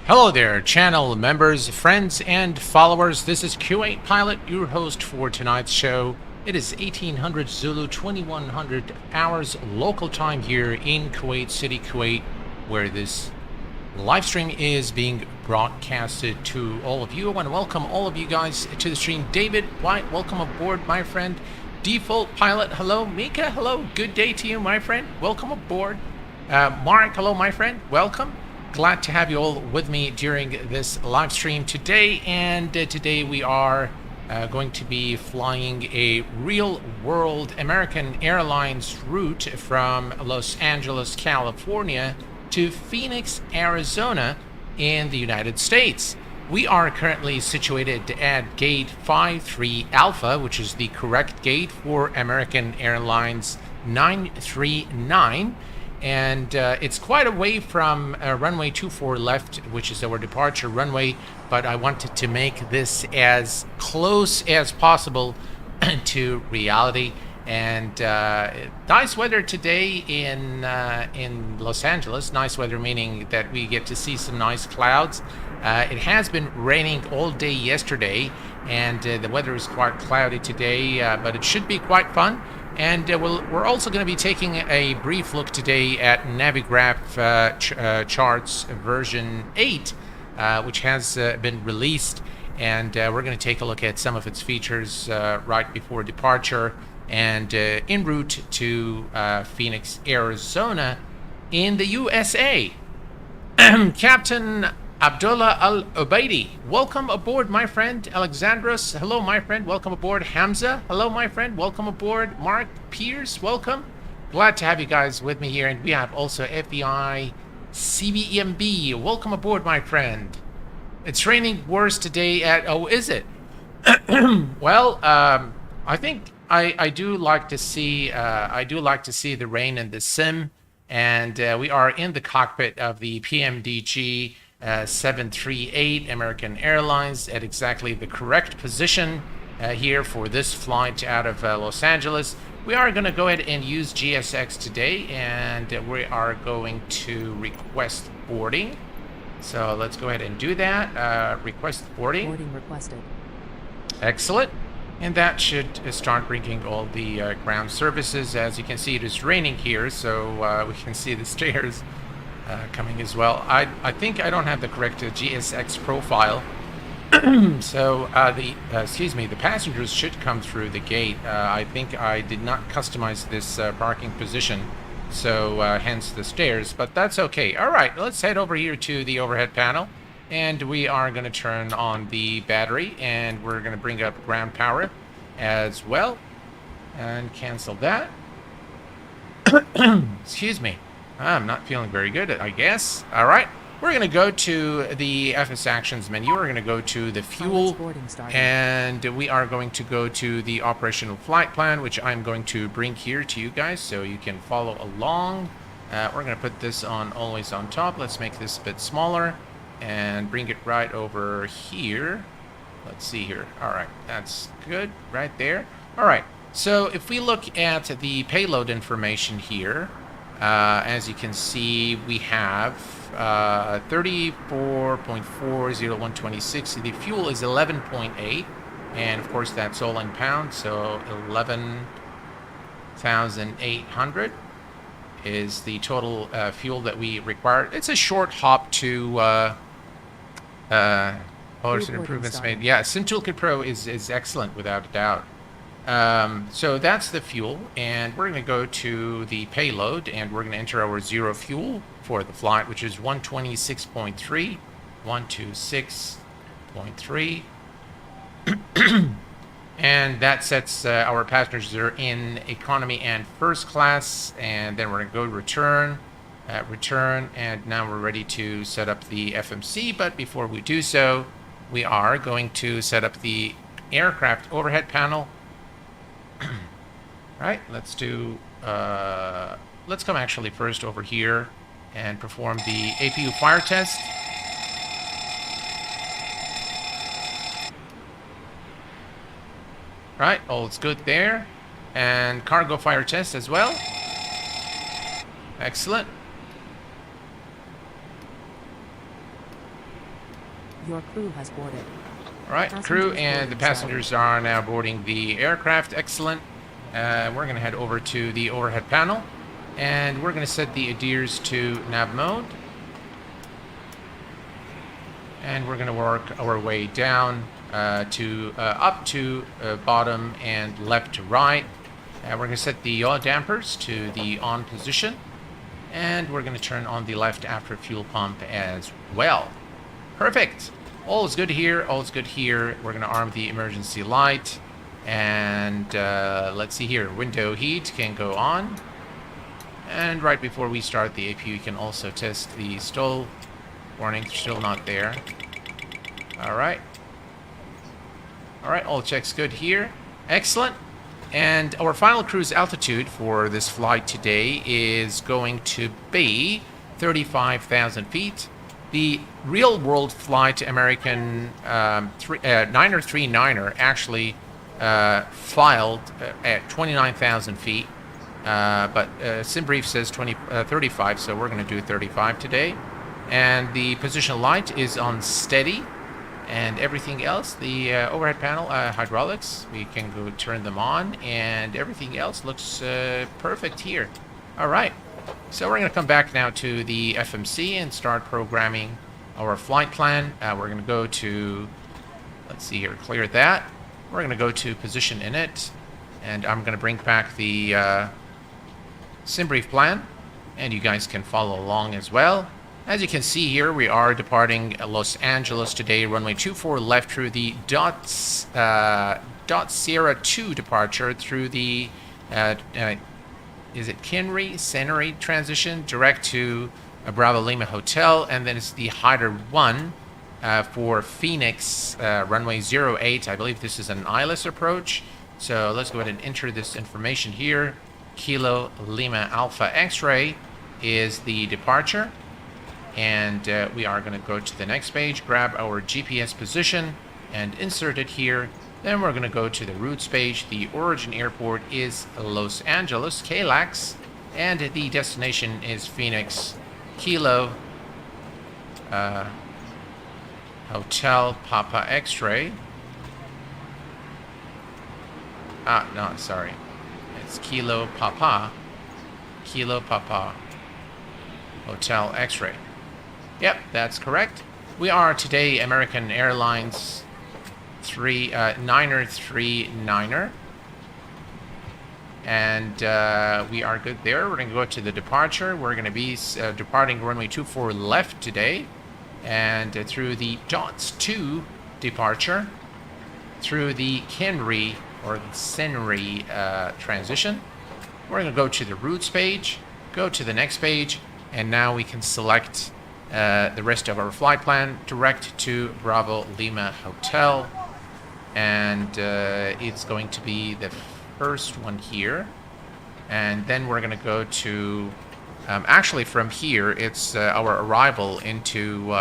Hello there, channel members, friends, and followers. This is Q8 Pilot, your host for tonight's show. It is 1800 Zulu, 2100 hours local time here in Kuwait City, Kuwait, where this live stream is being broadcasted to all of you. I want to welcome all of you guys to the stream. David White, welcome aboard, my friend. Default Pilot, hello. Mika, hello. Good day to you, my friend. Welcome aboard. Mark, hello, my friend. Welcome. Glad to have you all with me during this live stream today. And today we are going to be flying a real-world American Airlines route from Los Angeles, California to Phoenix, Arizona in the United States. We are currently situated at gate 53 Alpha, which is the correct gate for American Airlines 939. And it's quite away from runway 24 left, which is our departure runway, but I wanted to make this as close as possible to reality. And nice weather today in Los Angeles. Nice weather meaning that we get to see some nice clouds. It has been raining all day yesterday, and the weather is quite cloudy today, but it should be quite fun. And we're also going to be taking a brief look today at Navigraph charts version 8, which has been released. And we're going to take a look at some of its features right before departure and en route to Phoenix, Arizona in the USA. Captain Abdullah Al-Ubaidi, welcome aboard, my friend. Alexandros, hello, my friend. Welcome aboard. Hamza, hello, my friend. Welcome aboard. Mark Pierce, welcome. Glad to have you guys with me here. And we have also FBI CVEMB. Welcome aboard, my friend. It's raining worse today at... Oh, is it? Well, I think I do like to see the rain in the sim. And we are in the cockpit of the PMDG 738 American Airlines at exactly the correct position here for this flight out of Los Angeles. We are going to go ahead and use GSX today, and we are going to request boarding. So let's go ahead and do that. Request boarding. Boarding requested. Excellent. And that should start bringing all the ground services. As you can see, it is raining here, so we can see the stairs coming as well. I think I don't have the correct GSX profile. So the passengers should come through the gate. I think I did not customize this parking position, so hence the stairs, but that's okay. All right, let's head over here to the overhead panel, and we are going to turn on the battery, and we're going to bring up ground power as well, and cancel that. Excuse me. I'm not feeling very good, I guess. All right. We're going to go to the FS Actions menu. We're going to go to the fuel, and we are going to go to the operational flight plan, which I'm going to bring here to you guys so you can follow along. We're going to put this on always on top. Let's make this a bit smaller and bring it right over here. Let's see here. All right. That's good right there. All right. So if we look at the payload information here, as you can see, we have 34.40126. The fuel is 11.8, and of course that's all in pounds, so 11,800 is the total fuel that we require. It's a short hop to improvements made. Yeah, Sim Toolkit Pro is excellent without a doubt. So that's the fuel, and we're going to go to the payload, and we're going to enter our zero fuel for the flight, which is 126.3, 126.3, and that sets our passengers are in economy and first class, and then we're going to go return, and now we're ready to set up the FMC, but before we do so, we are going to set up the aircraft overhead panel. Right, let's come actually first over here and perform the APU fire test. Right, all's good there. And cargo fire test as well. Excellent. Your crew has boarded. All right, crew and the passengers are now boarding the aircraft. Excellent. We're going to head over to the overhead panel, and we're going to set the ADIRS to nav mode. And we're going to work our way down to up to bottom and left to right. We're going to set the yaw dampers to the on position, and we're going to turn on the left after fuel pump as well. Perfect. All is good here. All is good here. We're going to arm the emergency light, and let's see here. Window heat can go on. And right before we start the APU, we can also test the stall warning. Still not there. All right. All right, all checks good here. Excellent. And our final cruise altitude for this flight today is going to be 35,000 feet. The real-world flight American 939er actually filed at 29,000 feet, but SimBrief says 35, so we're going to do 35 today. And the position light is on steady. And everything else, the overhead panel, hydraulics, we can go turn them on, and everything else looks perfect here. All right, so we're going to come back now to the FMC and start programming our flight plan. We're going to go to, let's see here, clear that. We're going to go to position init, and I'm going to bring back the SimBrief plan, and you guys can follow along as well. As you can see here, we are departing Los Angeles today, runway 24 left through the dot Sierra 2 departure through the, is it Senry transition, direct to Bravo Lima Hotel, and then it's the Hyder 1 for Phoenix, runway 08. I believe this is an ILS approach. So let's go ahead and enter this information here. Kilo Lima Alpha X-ray is the departure. And we are going to go to the next page, grab our GPS position, and insert it here. Then we're going to go to the routes page. The origin airport is Los Angeles, KLAX, and the destination is Phoenix, Kilo, Hotel Papa X-ray. No, sorry. It's Kilo Papa, Hotel X-ray. Yep, that's correct. We are today American Airlines 939er. And we are good there. We're going to go to the departure. We're going to be departing runway 24 left today. And through the DOTS 2 departure, through the Senry transition. We're going to go to the routes page, go to the next page, and now we can select the rest of our flight plan, direct to Bravo Lima Hotel, and it's going to be the first one here, and then we're going to go to actually from here it's our arrival into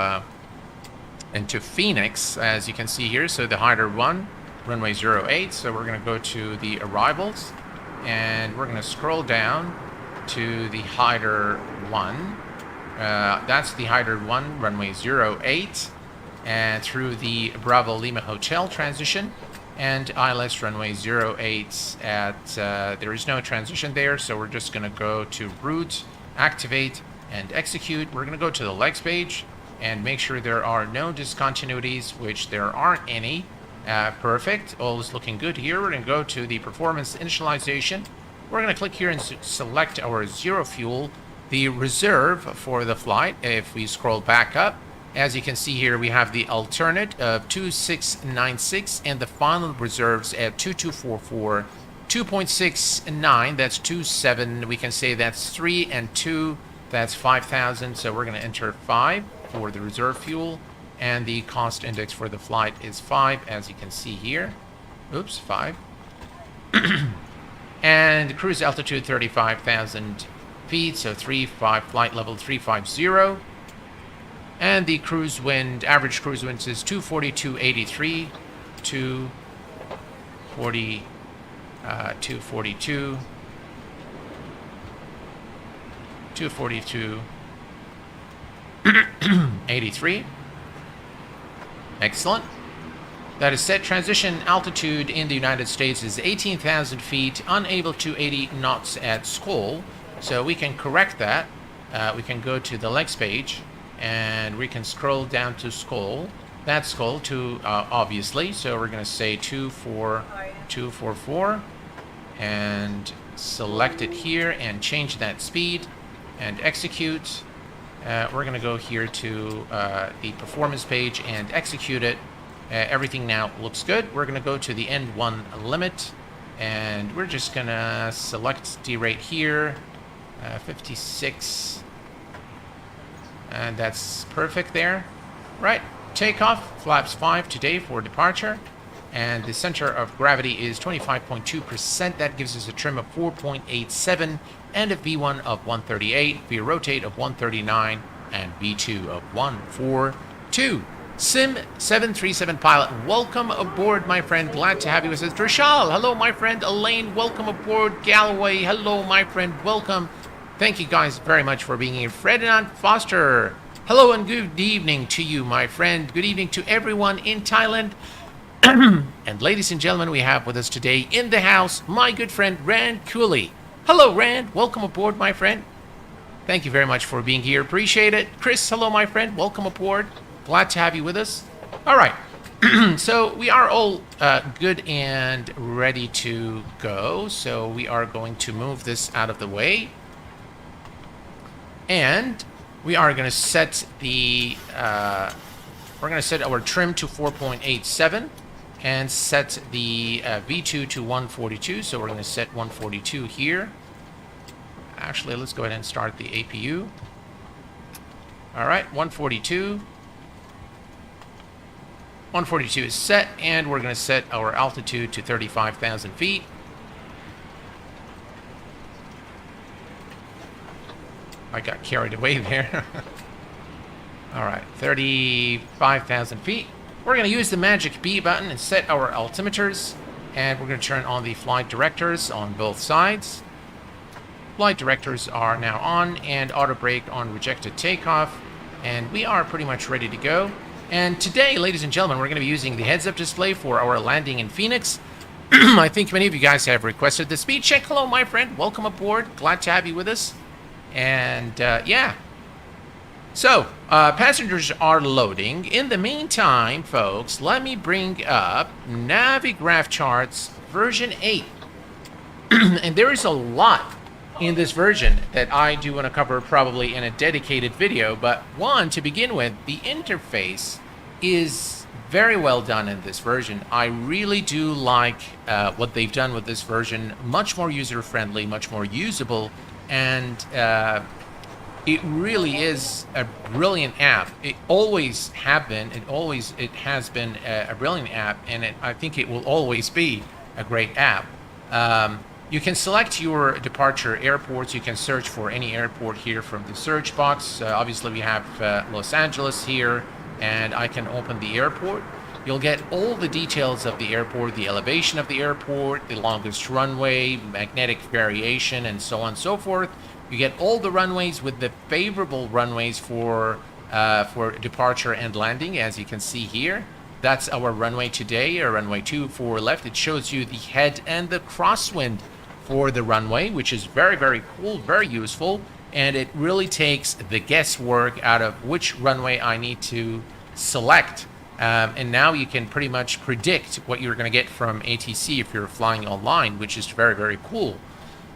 Phoenix, as you can see here. So the Hyder 1, runway 08. So we're going to go to the arrivals, and we're going to scroll down to the Hyder 1. That's the Hyder 1, runway 08, and through the Bravo Lima Hotel transition, and ILS runway 08 at, there is no transition there, so we're just going to go to route, activate, and execute. We're going to go to the legs page and make sure there are no discontinuities, which there aren't any. Perfect, all is looking good here. We're going to go to the performance initialization. We're going to click here and select our zero fuel, the reserve for the flight. If we scroll back up, as you can see here, we have the alternate of 2696 and the final reserves at 2244, 2.69, that's 27. We can say that's 3 and 2, that's 5,000. So we're going to enter 5 for the reserve fuel, and the cost index for the flight is 5, as you can see here. Oops, 5. And cruise altitude 35,000 feet, so 35, flight level 350. And the cruise wind, average cruise wind is 242.83, 242, 242, 83. Excellent. That is set. Transition altitude in the United States is 18,000 feet, unable to 80 knots at Skoll. So we can correct that. We can go to the legs page and we can scroll down to Skoll. That's Skoll to obviously. So we're going to say 24244 and select it here and change that speed and execute. We're going to go here to the performance page and execute it. Everything now looks good. We're going to go to the N1 limit and we're just going to select derate here, 56, and that's perfect there. Right, takeoff, flaps 5 today for departure, and the center of gravity is 25.2%. That gives us a trim of 4.87 and a V1 of 138, V rotate of 139, and V2 of 142. Sim 737 pilot, welcome aboard, my friend. Glad to have you with us. Trishal, hello, my friend. Elaine, welcome aboard. Galloway, hello, my friend. Welcome. Thank you guys very much for being here. Ferdinand Foster, hello and good evening to you, my friend. Good evening to everyone in Thailand. And ladies and gentlemen, we have with us today in the house my good friend Rand Cooley. Hello, Rand. Welcome aboard, my friend. Thank you very much for being here. Appreciate it. Chris, hello, my friend. Welcome aboard. Glad to have you with us. All right. So we are all good and ready to go. So we are going to move this out of the way. And we are going to set the... we're going to set our trim to 4.87 and set the V2 to 142. So we're going to set 142 here. Actually, let's go ahead and start the APU. All right, 142. 142 is set, and we're going to set our altitude to 35,000 feet. I got carried away there. All right, 35,000 feet. We're going to use the magic B button and set our altimeters, and we're going to turn on the flight directors on both sides. Flight directors are now on, and auto brake on rejected takeoff, and we are pretty much ready to go. And today, ladies and gentlemen, we're going to be using the heads-up display for our landing in Phoenix. I think many of you guys have requested the speed check. Hello, my friend. Welcome aboard. Glad to have you with us. And, yeah. So, passengers are loading. In the meantime, folks, let me bring up Navigraph charts version 8. And there is a lot in this version that I do want to cover probably in a dedicated video, but one, to begin with, the interface is very well done in this version. I really do like what they've done with this version. Much more user-friendly, much more usable, and it really is a brilliant app. It always have been, it has been a brilliant app, and I think it will always be a great app. You can select your departure airports. You can search for any airport here from the search box. Obviously, we have Los Angeles here, and I can open the airport. You'll get all the details of the airport, the elevation of the airport, the longest runway, magnetic variation, and so on and so forth. You get all the runways with the favorable runways for departure and landing, as you can see here. That's our runway today, or runway 24 left. It shows you the head and the crosswind for the runway, which is very, very cool, very useful, and it really takes the guesswork out of which runway I need to select. And now you can pretty much predict what you're going to get from ATC if you're flying online, which is very, very cool.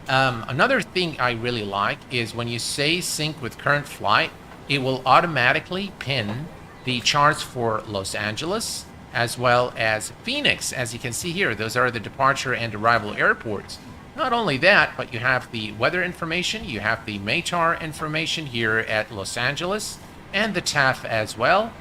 Another thing I really like is when you say sync with current flight, it will automatically pin the charts for Los Angeles as well as Phoenix. As you can see here, those are the departure and arrival airports. Not only that, but you have the weather information, you have the METAR information here at Los Angeles, and the TAF as well.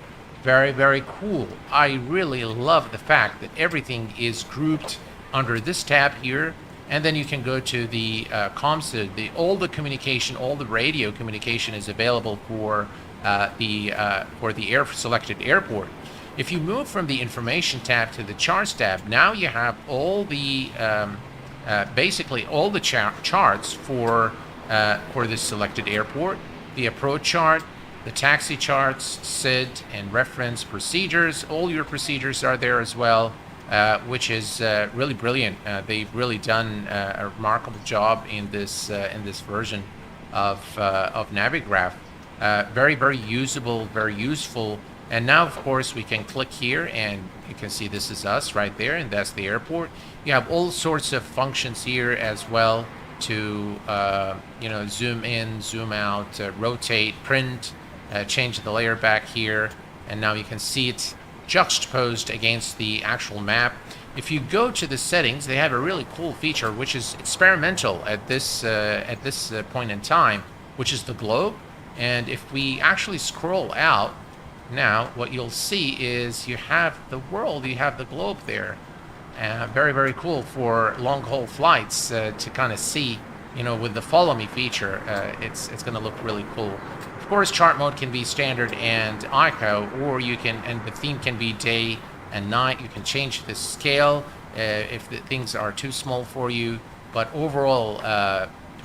Very, very cool. I really love the fact that everything is grouped under this tab here, and then you can go to the comms, all the communication, all the radio communication is available for the selected airport. If you move from the information tab to the charts tab, now you have all the basically all the charts for this selected airport, the approach chart, The taxi charts, SID, and reference procedures. All your procedures are there as well, which is really brilliant. They've really done a remarkable job in this version of Navigraph. Very, very usable, very useful. And now, of course, we can click here, and you can see this is us right there, and that's the airport. You have all sorts of functions here as well to, zoom in, zoom out, rotate, print, change the layer back here, and now you can see it juxtaposed against the actual map. If you go to the settings, they have a really cool feature, which is experimental at this point in time, which is the globe. And if we actually scroll out, now what you'll see is you have the world, you have the globe there. Very, very cool for long-haul flights to kind of see, with the follow me feature. It's going to look really cool. Of course, chart mode can be standard and ICO, or and the theme can be day and night. You can change the scale if the things are too small for you. But overall,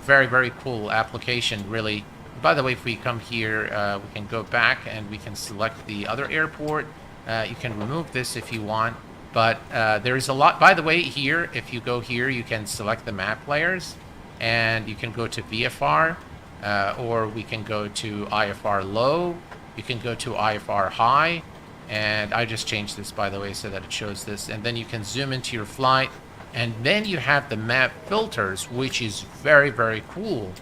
very, very cool application, really. By the way, if we come here, we can go back and we can select the other airport. You can remove this if you want. But there's a lot. By the way, here, if you go here, you can select the map layers, and you can go to VFR, or we can go to IFR low. You can go to IFR high, and I just changed this, by the way, so that it shows this. And then you can zoom into your flight, and then you have the map filters, which is very, very cool.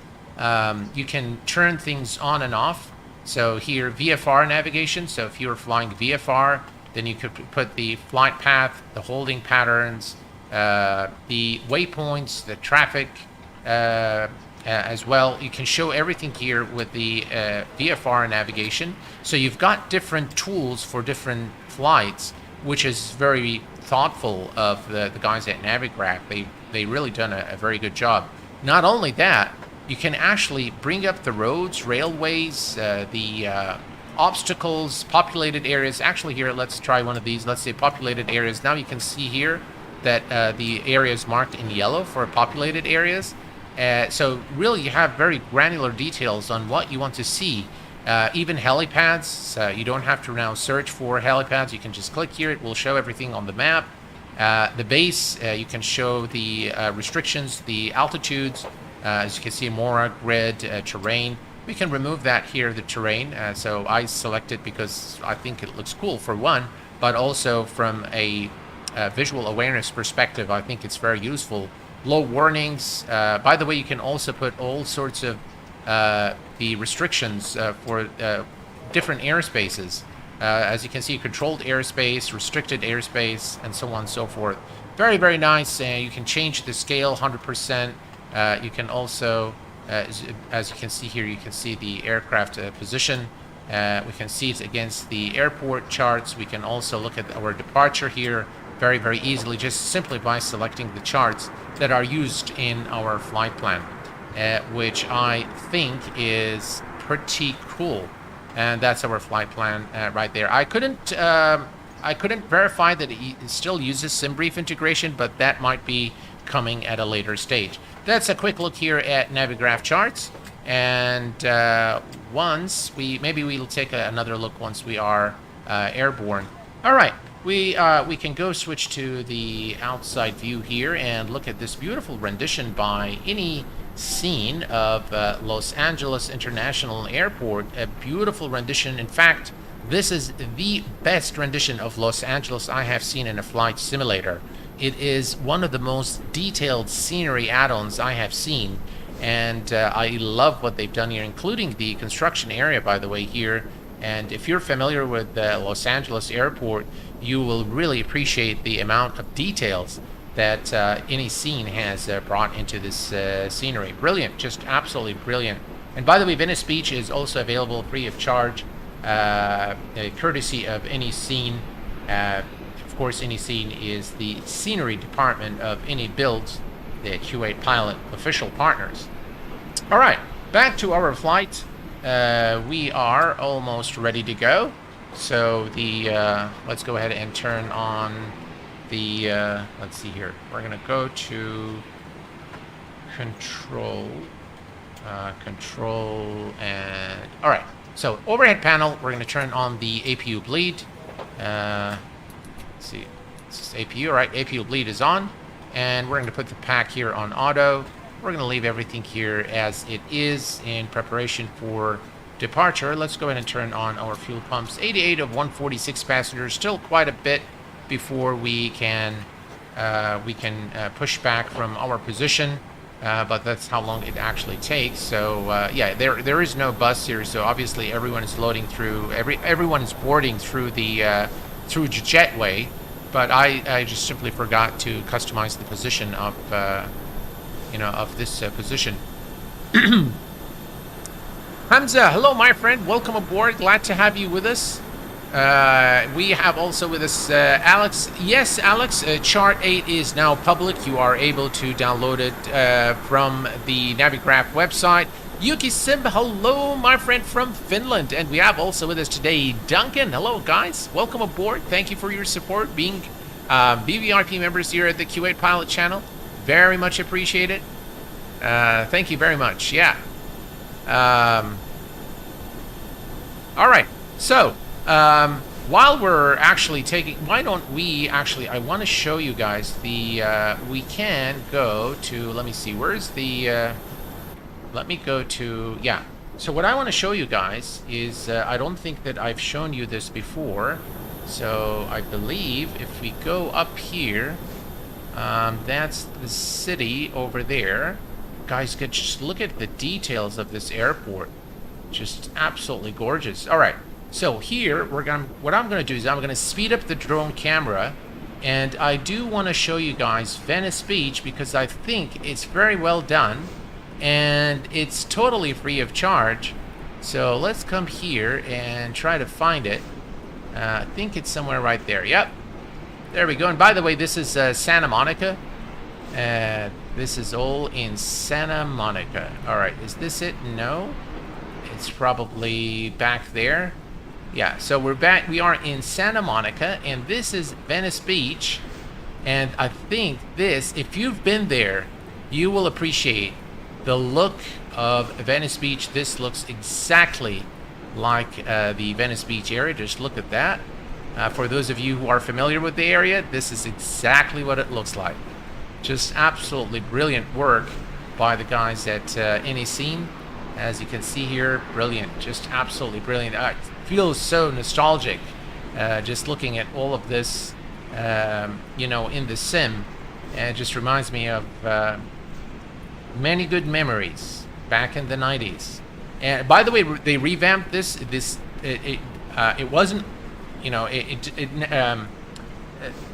You can turn things on and off. So here, VFR navigation. So if you're flying VFR, then you could put the flight path, the holding patterns, the waypoints, the traffic as well. You can show everything here with the VFR navigation. So you've got different tools for different flights, which is very thoughtful of the guys at Navigraph. They really done a very good job. Not only that, you can actually bring up the roads, railways, the obstacles, populated areas. Actually here, let's try one of these. Let's say populated areas. Now you can see here that the area is marked in yellow for populated areas. So really you have very granular details on what you want to see. Even helipads, you don't have to now search for helipads. You can just click here. It will show everything on the map. The base, you can show the restrictions, the altitudes. As you can see, Mora, grid, terrain. We can remove that here, the terrain. So I select it because I think it looks cool for one, but also from a visual awareness perspective, I think it's very useful. Low warnings. By the way, you can also put all sorts of the restrictions for different airspaces. As you can see, controlled airspace, restricted airspace, and so on and so forth. Very, very nice. You can change the scale 100%. You can also, as you can see here, you can see the aircraft position. We can see it against the airport charts. We can also look at our departure here very, very easily, just simply by selecting the charts that are used in our flight plan, which I think is pretty cool. And that's our flight plan right there. I couldn't verify that it still uses SimBrief integration, but that might be coming at a later stage. That's a quick look here at Navigraph charts, and maybe we'll take another look once we are airborne. All right, we can go switch to the outside view here and look at this beautiful rendition by iniScene of Los Angeles International Airport. A beautiful rendition. In fact, this is the best rendition of Los Angeles I have seen in a flight simulator. It is one of the most detailed scenery add-ons I have seen, and I love what they've done here, including the construction area, by the way, here. And if you're familiar with Los Angeles Airport, you will really appreciate the amount of details that iniScene has brought into this scenery. Brilliant, just absolutely brilliant. And by the way, Venice Beach is also available free of charge, courtesy of iniScene. Of course, iniScene is the scenery department of iniBuilds, the Q8 Pilot official partners. All right, back to our flight. We are almost ready to go. So let's go ahead and turn on the, let's see here. We're going to go to control, and all right. So overhead panel, we're going to turn on the APU bleed. Let's see, this is APU, all right? APU bleed is on, and we're going to put the pack here on auto. We're going to leave everything here as it is in preparation for departure. Let's go ahead and turn on our fuel pumps. 88 of 146 passengers, still quite a bit before we can push back from our position. But that's how long it actually takes. So yeah, there is no bus here. So obviously everyone is loading through. Everyone is boarding through the jetway. But I just simply forgot to customize the position of of this position. Hamza, hello, my friend. Welcome aboard. Glad to have you with us. We have also with us Alex. Yes, Alex, Chart 8 is now public. You are able to download it from the Navigraph website. Yuki Sim, hello, my friend from Finland. And we have also with us today Duncan. Hello, guys. Welcome aboard. Thank you for your support, being BVRP members here at the Q8 Pilot channel. Very much appreciate it. Thank you very much. Yeah. All right. So, while we're actually taking, why don't we actually, I want to show you guys the, we can go to, let me see, where's the, let me go to, yeah. So what I want to show you guys is, I don't think that I've shown you this before. So I believe if we go up here, that's the city over there. Guys, just look at the details of this airport. Just absolutely gorgeous. All right. So here, what I'm going to do is I'm going to speed up the drone camera, and I do want to show you guys Venice Beach because I think it's very well done, and it's totally free of charge. So let's come here and try to find it. I think it's somewhere right there. Yep. There we go. And by the way, this is Santa Monica. This is all in Santa Monica. All right. Is this it? No. It's probably back there. Yeah, so we're back. We are in Santa Monica, and this is Venice Beach. And I think this, if you've been there, you will appreciate the look of Venice Beach. This looks exactly like the Venice Beach area. Just look at that. For those of you who are familiar with the area, this is exactly what it looks like. Just absolutely brilliant work by the guys at iniScene. As you can see here, brilliant. Just absolutely brilliant. Feels so nostalgic just looking at all of this in the sim, and it just reminds me of many good memories back in the 90s. And by the way, they revamped this. It wasn't,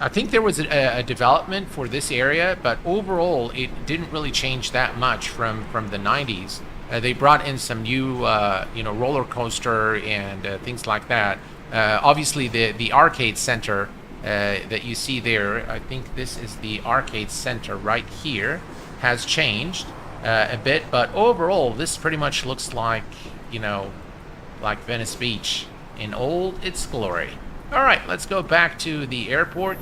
I think there was a development for this area, but overall it didn't really change that much from the 90s. They brought in some new, roller coaster and things like that. Obviously, the arcade center that you see there, I think this is the arcade center right here, has changed a bit. But overall, this pretty much looks like, like Venice Beach in all its glory. All right, let's go back to the airport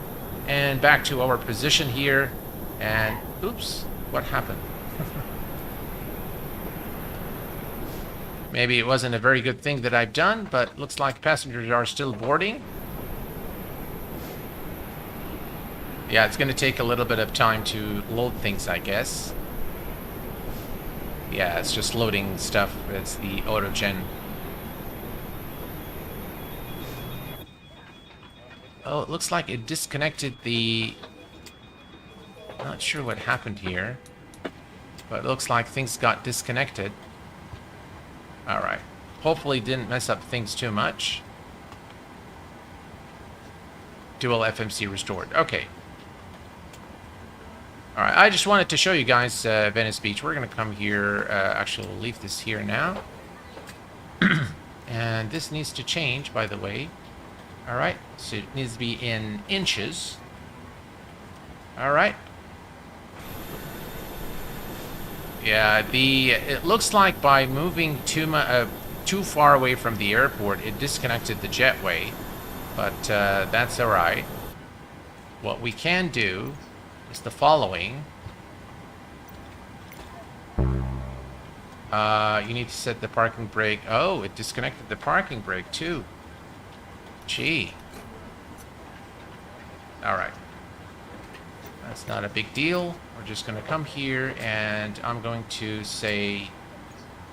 and back to our position here. And, oops, what happened? Maybe it wasn't a very good thing that I've done, but looks like passengers are still boarding. Yeah, it's going to take a little bit of time to load things, I guess. Yeah, it's just loading stuff. It's the autogen. Oh, it looks like it disconnected the... Not sure what happened here, but it looks like things got disconnected. All right. Hopefully didn't mess up things too much. Dual FMC restored. Okay. All right. I just wanted to show you guys Venice Beach. We're going to come here. Actually, we'll leave this here now. And this needs to change, by the way. All right. So it needs to be in inches. All right. Yeah, it looks like by moving too far away from the airport, it disconnected the jetway, but that's all right. What we can do is the following. You need to set the parking brake. Oh, it disconnected the parking brake too. Gee. Alright. That's not a big deal. We're just going to come here and I'm going to say,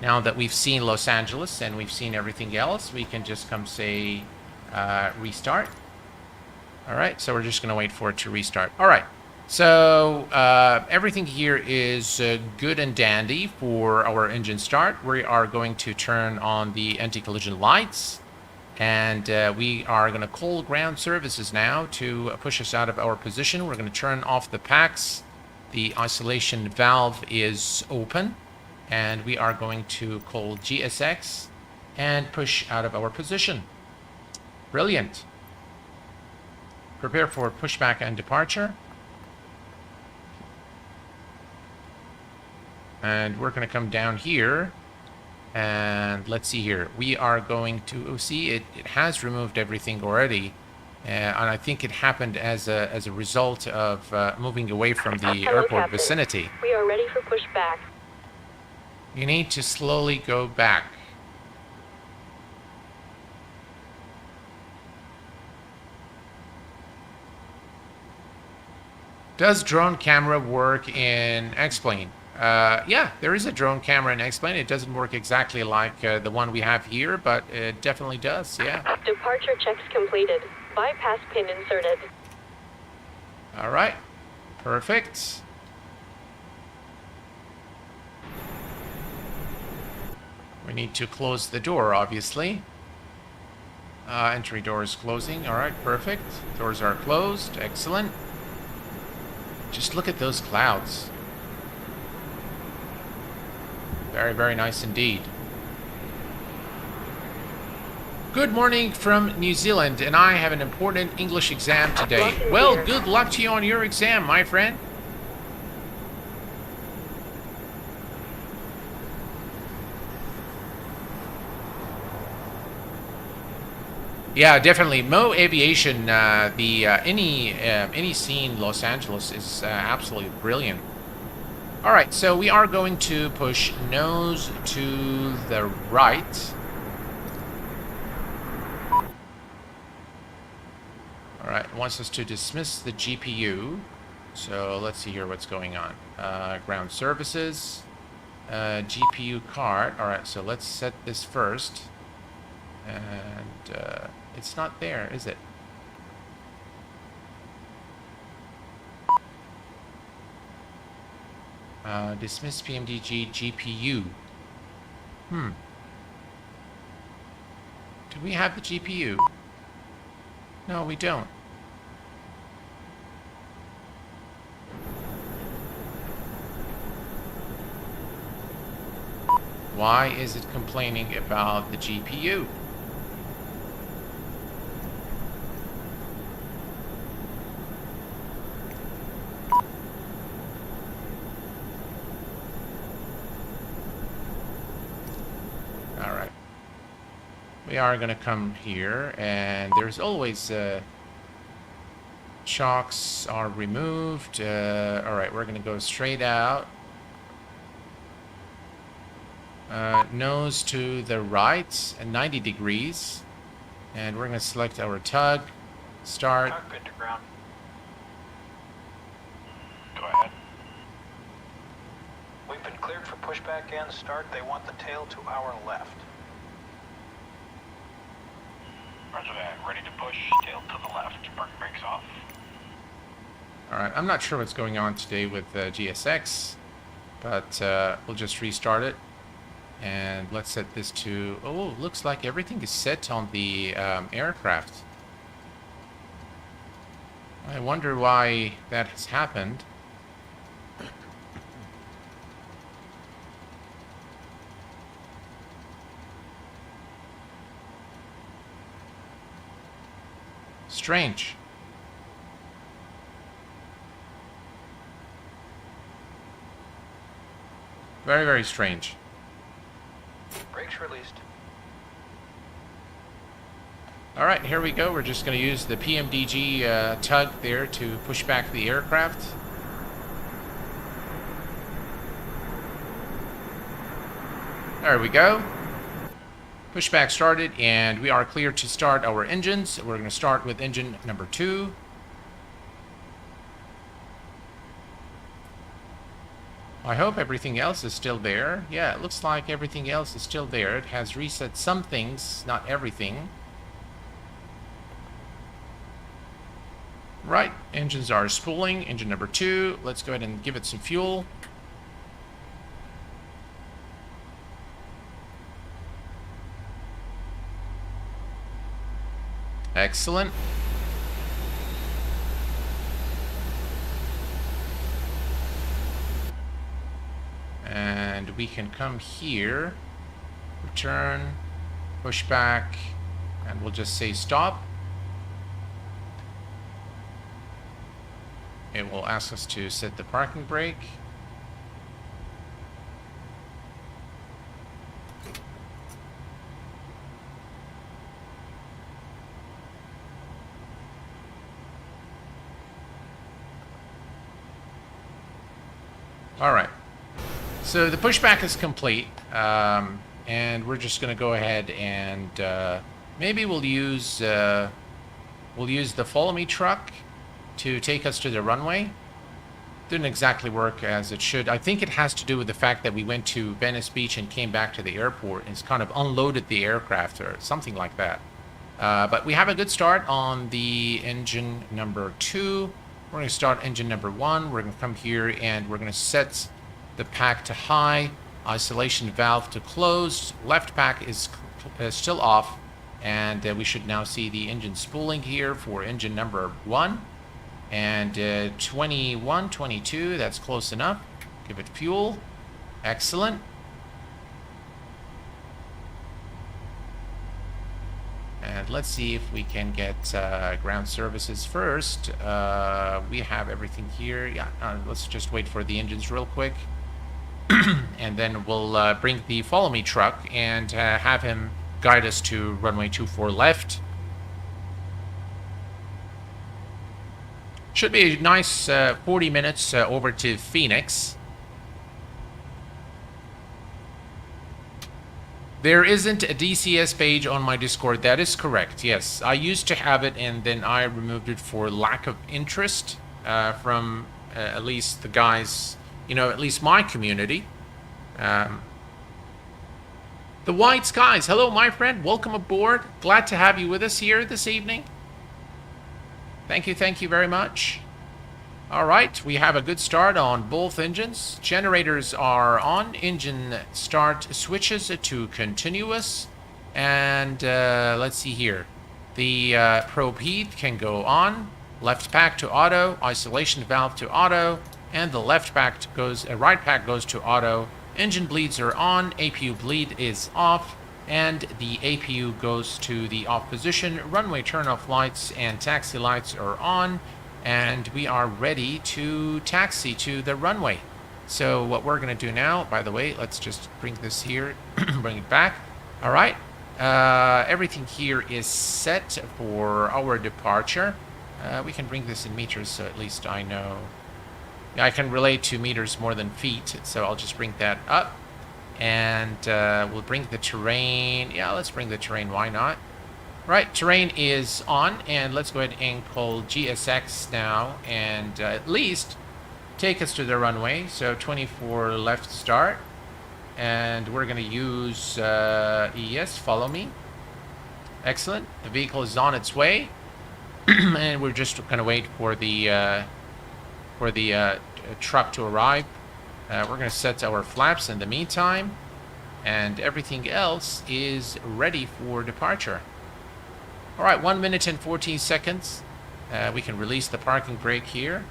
now that we've seen Los Angeles and we've seen everything else, we can just come say restart. Alright, so we're just going to wait for it to restart. Alright, so everything here is good and dandy for our engine start. We are going to turn on the anti-collision lights. And we are going to call ground services now to push us out of our position. We're going to turn off the packs. The isolation valve is open. And we are going to call GSX and push out of our position. Brilliant. Prepare for pushback and departure. And we're going to come down here. And let's see here. We are going to see it has removed everything already, and I think it happened as a result of moving away from the Hello, airport Captain. vicinity. We are ready for pushback. You need to slowly go back. Does drone camera work in X-Plane? Yeah, there is a drone camera in X-Plane. It doesn't work exactly like the one we have here, but it definitely does, yeah. Departure checks completed. Bypass pin inserted. All right, perfect. We need to close the door, obviously. Entry door is closing. All right, perfect. Doors are closed. Excellent. Just look at those clouds. Very, very nice indeed. Good morning from New Zealand, and I have an important English exam today. Well, good luck to you on your exam, my friend. Yeah, definitely. Mo Aviation, iniScene Los Angeles is absolutely brilliant. All right, so we are going to push nose to the right. All right, it wants us to dismiss the GPU. So let's see here what's going on. Ground services, GPU card. All right, so let's set this first. And it's not there, is it? Dismiss PMDG GPU. Do we have the GPU? No, we don't. Why is it complaining about the GPU? We are going to come here, and there's always chocks are removed. All right, we're going to go straight out. Nose to the right, 90 degrees. And we're going to select our tug. Start. Cockpit to ground. Go ahead. We've been cleared for pushback and start. They want the tail to our left. Roger that. Ready to push. Tail to the left. Park brakes off. Alright, I'm not sure what's going on today with GSX, but we'll just restart it. And let's set this to... Oh, looks like everything is set on the aircraft. I wonder why that has happened. Strange. Very, very strange. Brakes released. All right, here we go. We're just going to use the PMDG tug there to push back the aircraft. There we go. Pushback started, and we are clear to start our engines. We're going to start with engine number 2. I hope everything else is still there. Yeah, it looks like everything else is still there. It has reset some things, not everything. Right, engines are spooling. Engine number 2. Let's go ahead and give it some fuel. Excellent. And we can come here, return, push back, and we'll just say stop. It will ask us to set the parking brake. All right. So the pushback is complete, and we're just going to go ahead and maybe we'll use the follow me truck to take us to the runway. Didn't exactly work as it should. I think it has to do with the fact that we went to Venice Beach and came back to the airport, and it's kind of unloaded the aircraft or something like that. But we have a good start on the engine number 2. We're going to start engine number 1. We're going to come here and we're going to set the pack to high, isolation valve to closed, left pack is still off, and we should now see the engine spooling here for engine number 1. And 21, 22, that's close enough. Give it fuel. Excellent. And let's see if we can get ground services first. We have everything here. Yeah, let's just wait for the engines real quick. And then we'll bring the follow me truck and have him guide us to runway 24 left. Should be a nice 40 minutes over to Phoenix. There isn't a DCS page on my Discord. That is correct. Yes, I used to have it, and then I removed it for lack of interest from at least the guys, you know, at least my community. The White Skies. Hello, my friend. Welcome aboard. Glad to have you with us here this evening. Thank you very much. All right, we have a good start on both engines. Generators are on. Engine start switches to continuous. And let's see here. The probe heat can go on. Left pack to auto. Isolation valve to auto. And the left pack goes, right pack goes to auto. Engine bleeds are on. APU bleed is off. And the APU goes to the off position. Runway turnoff lights and taxi lights are on. And we are ready to taxi to the runway. So what we're going to do now, by the way, let's just bring this here, bring it back. All right. Everything here is set for our departure. We can bring this in meters, so at least I know. I can relate to meters more than feet, so I'll just bring that up. And we'll bring the terrain. Yeah, let's bring the terrain. Why not? Right, terrain is on, and let's go ahead and call GSX now, and at least take us to the runway. So 24 left start, and we're going to use ES, follow me. Excellent. The vehicle is on its way, and we're just going to wait for the truck to arrive. We're going to set our flaps in the meantime, and everything else is ready for departure. All right, 1 minute and 14 seconds. We can release the parking brake here.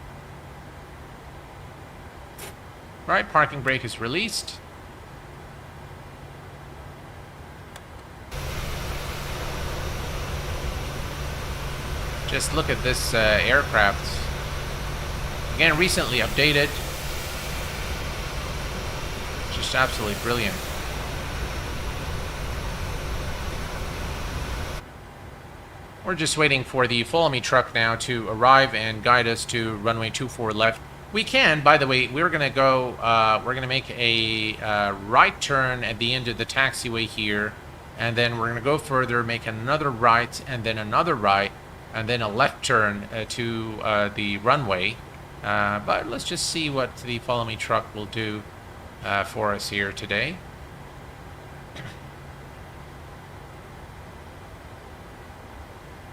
All right, parking brake is released. Just look at this aircraft. Again, recently updated. Just absolutely brilliant. We're just waiting for the follow me truck now to arrive and guide us to runway 24 left. We can, by the way, we're going to go, we're going to make a right turn at the end of the taxiway here, and then we're going to go further, make another right, and then another right, and then a left turn to the runway. But let's just see what the Follow Me truck will do for us here today.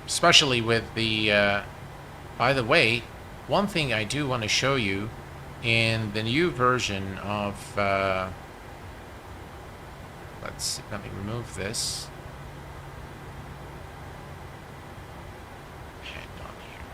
Especially with the, by the way, one thing I do want to show you in the new version of, let me remove this. Hang on here.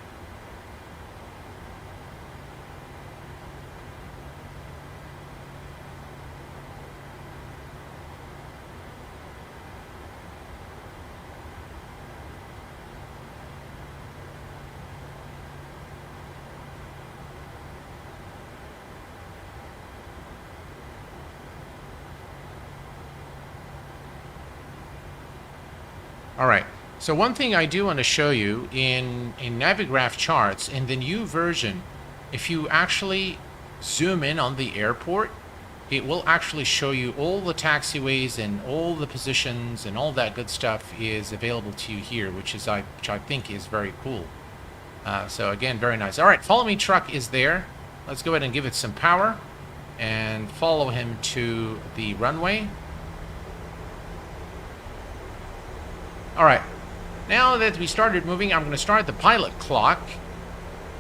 All right, so one thing I do want to show you in Navigraph charts, in the new version, if you actually zoom in on the airport, it will actually show you all the taxiways and all the positions and all that good stuff is available to you here, which I think is very cool. So again, very nice. All right, Follow Me truck is there. Let's go ahead and give it some power and follow him to the runway. All right, now that we started moving, I'm going to start the pilot clock,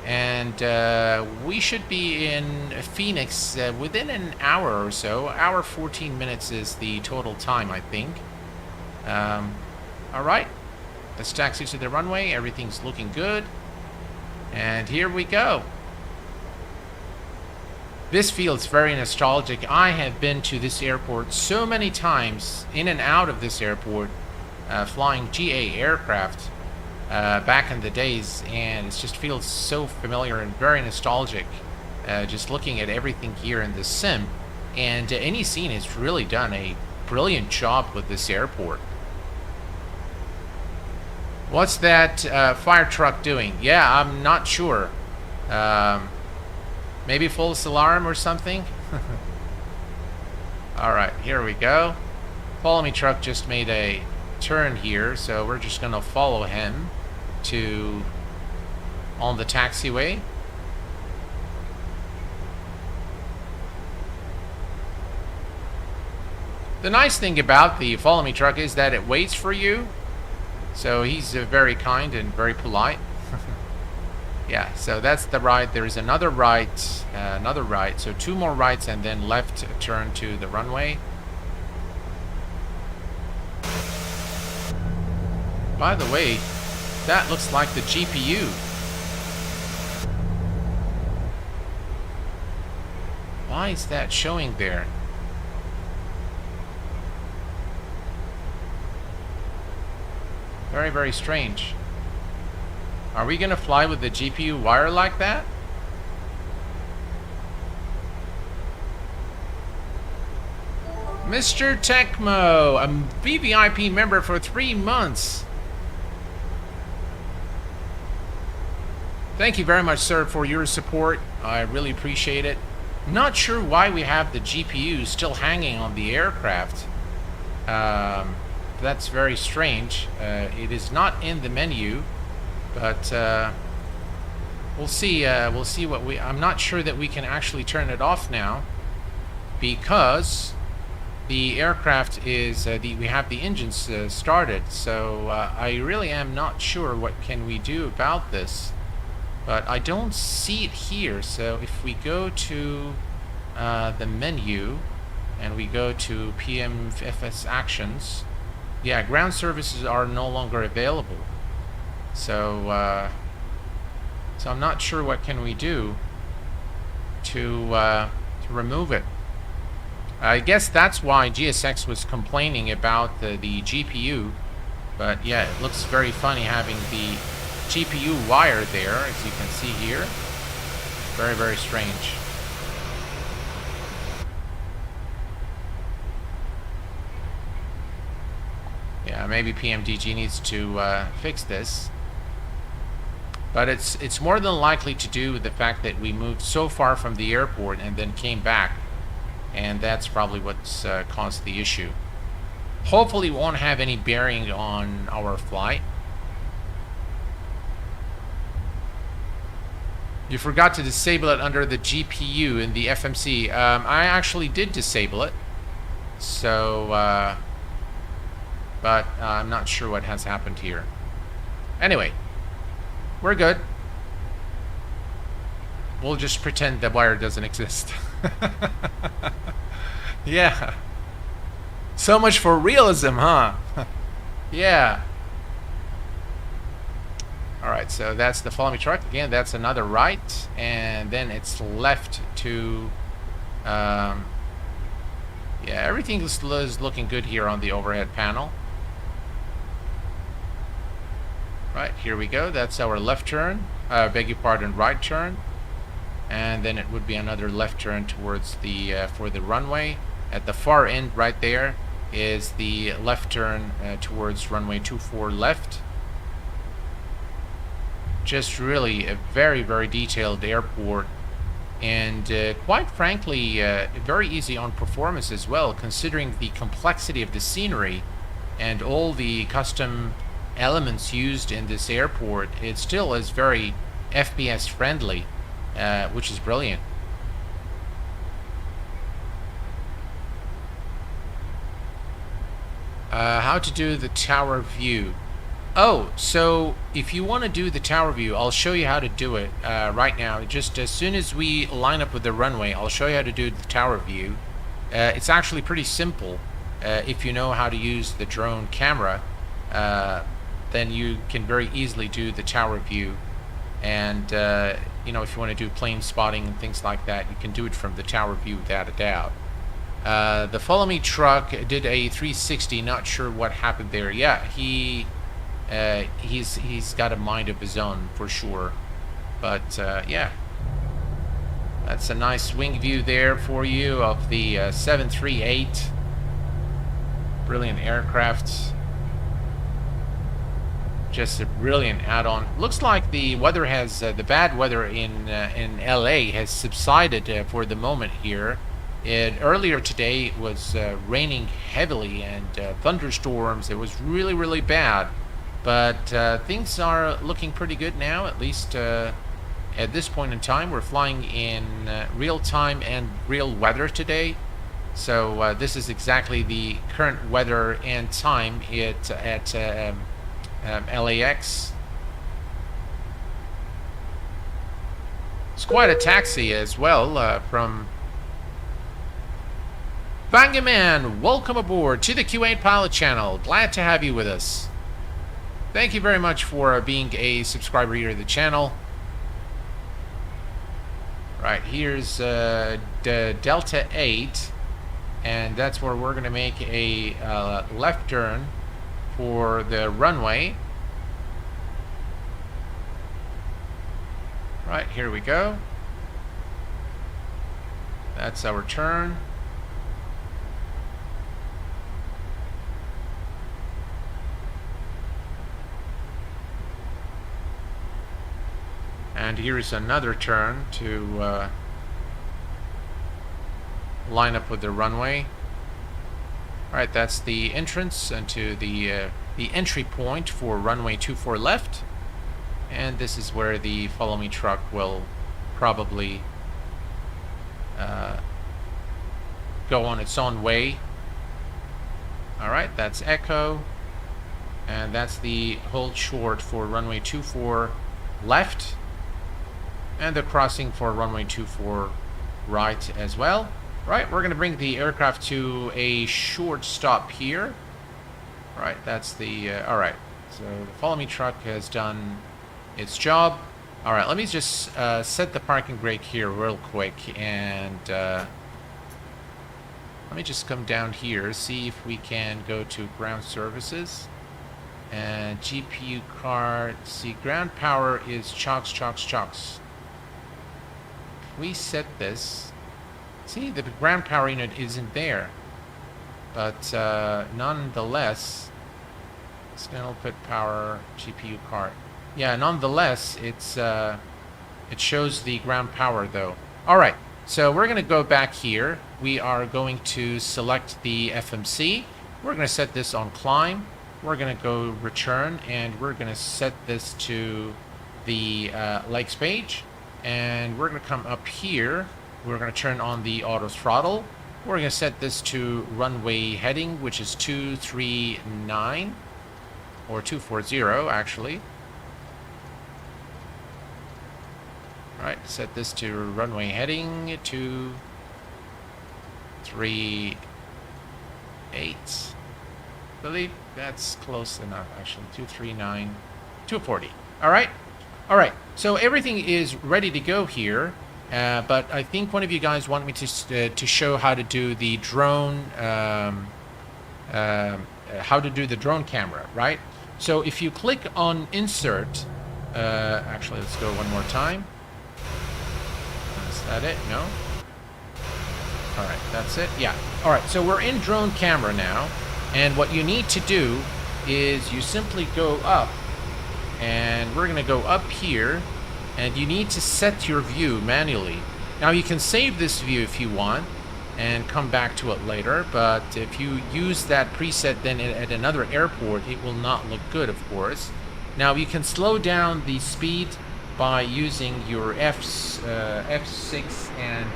and we should be in Phoenix within an hour or so. Hour 14 minutes is the total time, I think. All right, let's taxi to the runway. Everything's looking good, and here we go. This feels very nostalgic. I have been to this airport so many times, in and out of this airport, flying GA aircraft back in the days, and it just feels so familiar and very nostalgic just looking at everything here in this sim. And iniScene has really done a brilliant job with this airport. What's that fire truck doing? Yeah, I'm not sure. Maybe false alarm or something? Alright, here we go. Follow Me truck just made a turn here, so we're just gonna follow him to on the taxiway. The nice thing about the Follow Me truck is that it waits for you, so he's very kind and very polite. Yeah, so that's the right. There's another right, so two more rights and then left turn to the runway. By the way, that looks like the GPU. Why is that showing there? Very, very strange. Are we gonna fly with the GPU wire like that? Mr. Tecmo, a VVIP member for 3 months. Thank you very much, sir, for your support. I really appreciate it. Not sure why we have the GPU still hanging on the aircraft. That's very strange. It is not in the menu, but we'll see. We'll see what we. I'm not sure that we can actually turn it off now, because the aircraft is we have the engines started. So I really am not sure what can we do about this. But I don't see it here. So if we go to the menu and we go to PMFS actions, yeah, ground services are no longer available. So so I'm not sure what can we do to remove it. I guess that's why GSX was complaining about the GPU. But yeah, it looks very funny having the GPU wire there, as you can see here. Very, very strange. Yeah, maybe PMDG needs to fix this. But it's more than likely to do with the fact that we moved so far from the airport and then came back, and that's probably what's caused the issue. Hopefully, it won't have any bearing on our flight. You forgot to disable it under the GPU in the FMC. I actually did disable it, so but I'm not sure what has happened here. Anyway, we're good. We'll just pretend the wire doesn't exist. Yeah. So much for realism, huh? Yeah. Alright, so that's the follow me truck. Again, that's another right. And then it's left to... yeah, everything is looking good here on the overhead panel. Right, here we go. That's our left turn. Beg your pardon, right turn. And then it would be another left turn towards the for the runway. At the far end right there is the left turn towards runway 24 left. Just really a very, very detailed airport, and quite frankly very easy on performance as well, considering the complexity of the scenery and all the custom elements used in this airport. It still is very FPS friendly, which is brilliant. How to do the tower view. Oh, so if you want to do the tower view, I'll show you how to do it right now. Just as soon as we line up with the runway, I'll show you how to do the tower view. It's actually pretty simple. If you know how to use the drone camera, then you can very easily do the tower view. And you know, if you want to do plane spotting and things like that, you can do it from the tower view without a doubt. The follow me truck did a 360. Not sure what happened there. Yeah, he's got a mind of his own for sure. But yeah, that's a nice wing view there for you of the 738. Brilliant aircraft. Just a brilliant add-on. Looks like the weather has the bad weather in LA has subsided for the moment here. Earlier today it was raining heavily and thunderstorms. It was really, really bad. But things are looking pretty good now, at least at this point in time. We're flying in real time and real weather today. So this is exactly the current weather and time at LAX. It's quite a taxi as well from Bangaman. Welcome aboard to the Q8 Pilot channel. Glad to have you with us. Thank you very much for being a subscriber here to the channel. Right, here's the Delta 8, and that's where we're going to make a left turn for the runway. Right, here we go. That's our turn. And here's another turn to line up with the runway. Alright, that's the entrance into the entry point for runway 24 left. And this is where the follow me truck will probably go on its own way. Alright, that's Echo. And that's the hold short for runway 24 left. And the crossing for runway 24 right as well. Right, we're going to bring the aircraft to a short stop here. Right, that's the... alright, so the follow me truck has done its job. Alright, let me just set the parking brake here real quick, and let me just come down here, see if we can go to ground services. And GPU card, see, ground power is chocks. We set this. See, the ground power unit isn't there, but nonetheless, external pit power GPU card. Yeah, nonetheless, it shows the ground power though. All right, so we're going to go back here. We are going to select the FMC. We're going to set this on climb. We're going to go return, and we're going to set this to the legs page. And we're going to come up here. We're going to turn on the auto throttle. We're going to set this to runway heading, which is 239 or 240 actually. All right, set this to runway heading 238. I believe that's close enough actually. 239, 240. All right. All right, so everything is ready to go here, but I think one of you guys want me to show how to do the drone, how to do the drone camera, right? So if you click on Insert, actually let's go one more time. Is that it? No? All right, that's it. Yeah. All right, so we're in drone camera now, and what you need to do is you simply go up. And we're going to go up here, and you need to set your view manually. Now you can save this view if you want and come back to it later, but if you use that preset then at another airport, it will not look good, of course. Now you can slow down the speed by using your F6 and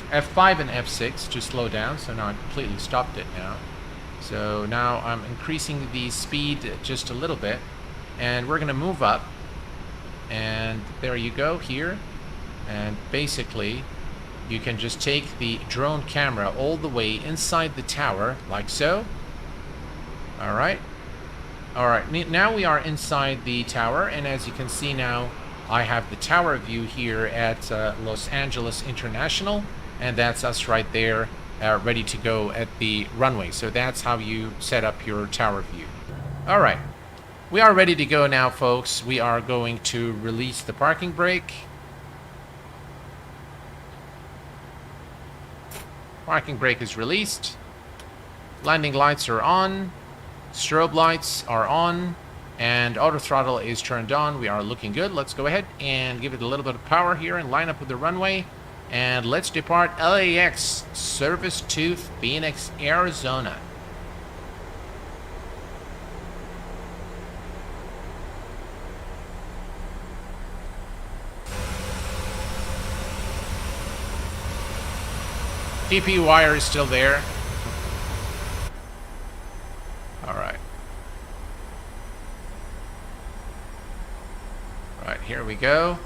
F5 and F6 to slow down. So now I completely stopped it now. So now I'm increasing the speed just a little bit, and we're going to move up, and there you go here. And basically you can just take the drone camera all the way inside the tower like so. All right, now we are inside the tower, and as you can see now I have the tower view here at Los Angeles International, and that's us right there, ready to go at the runway. So that's how you set up your tower view. All right, we are ready to go now, folks. We are going to release the parking brake. Parking brake is released. Landing lights are on. Strobe lights are on. And auto throttle is turned on. We are looking good. Let's go ahead and give it a little bit of power here and line up with the runway. And let's depart LAX, service to Phoenix, Arizona. TP wire is still there. All right. Right, here we go.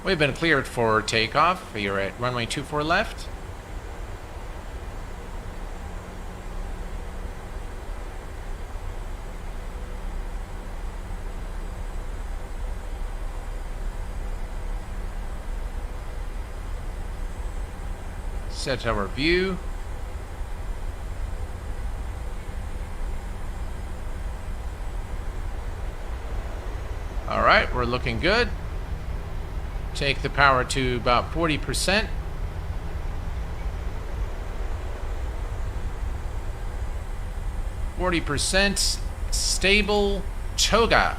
We've been cleared for takeoff. You're at runway 24 left. Set our view. All right, we're looking good. Take the power to about 40%. Stable toga.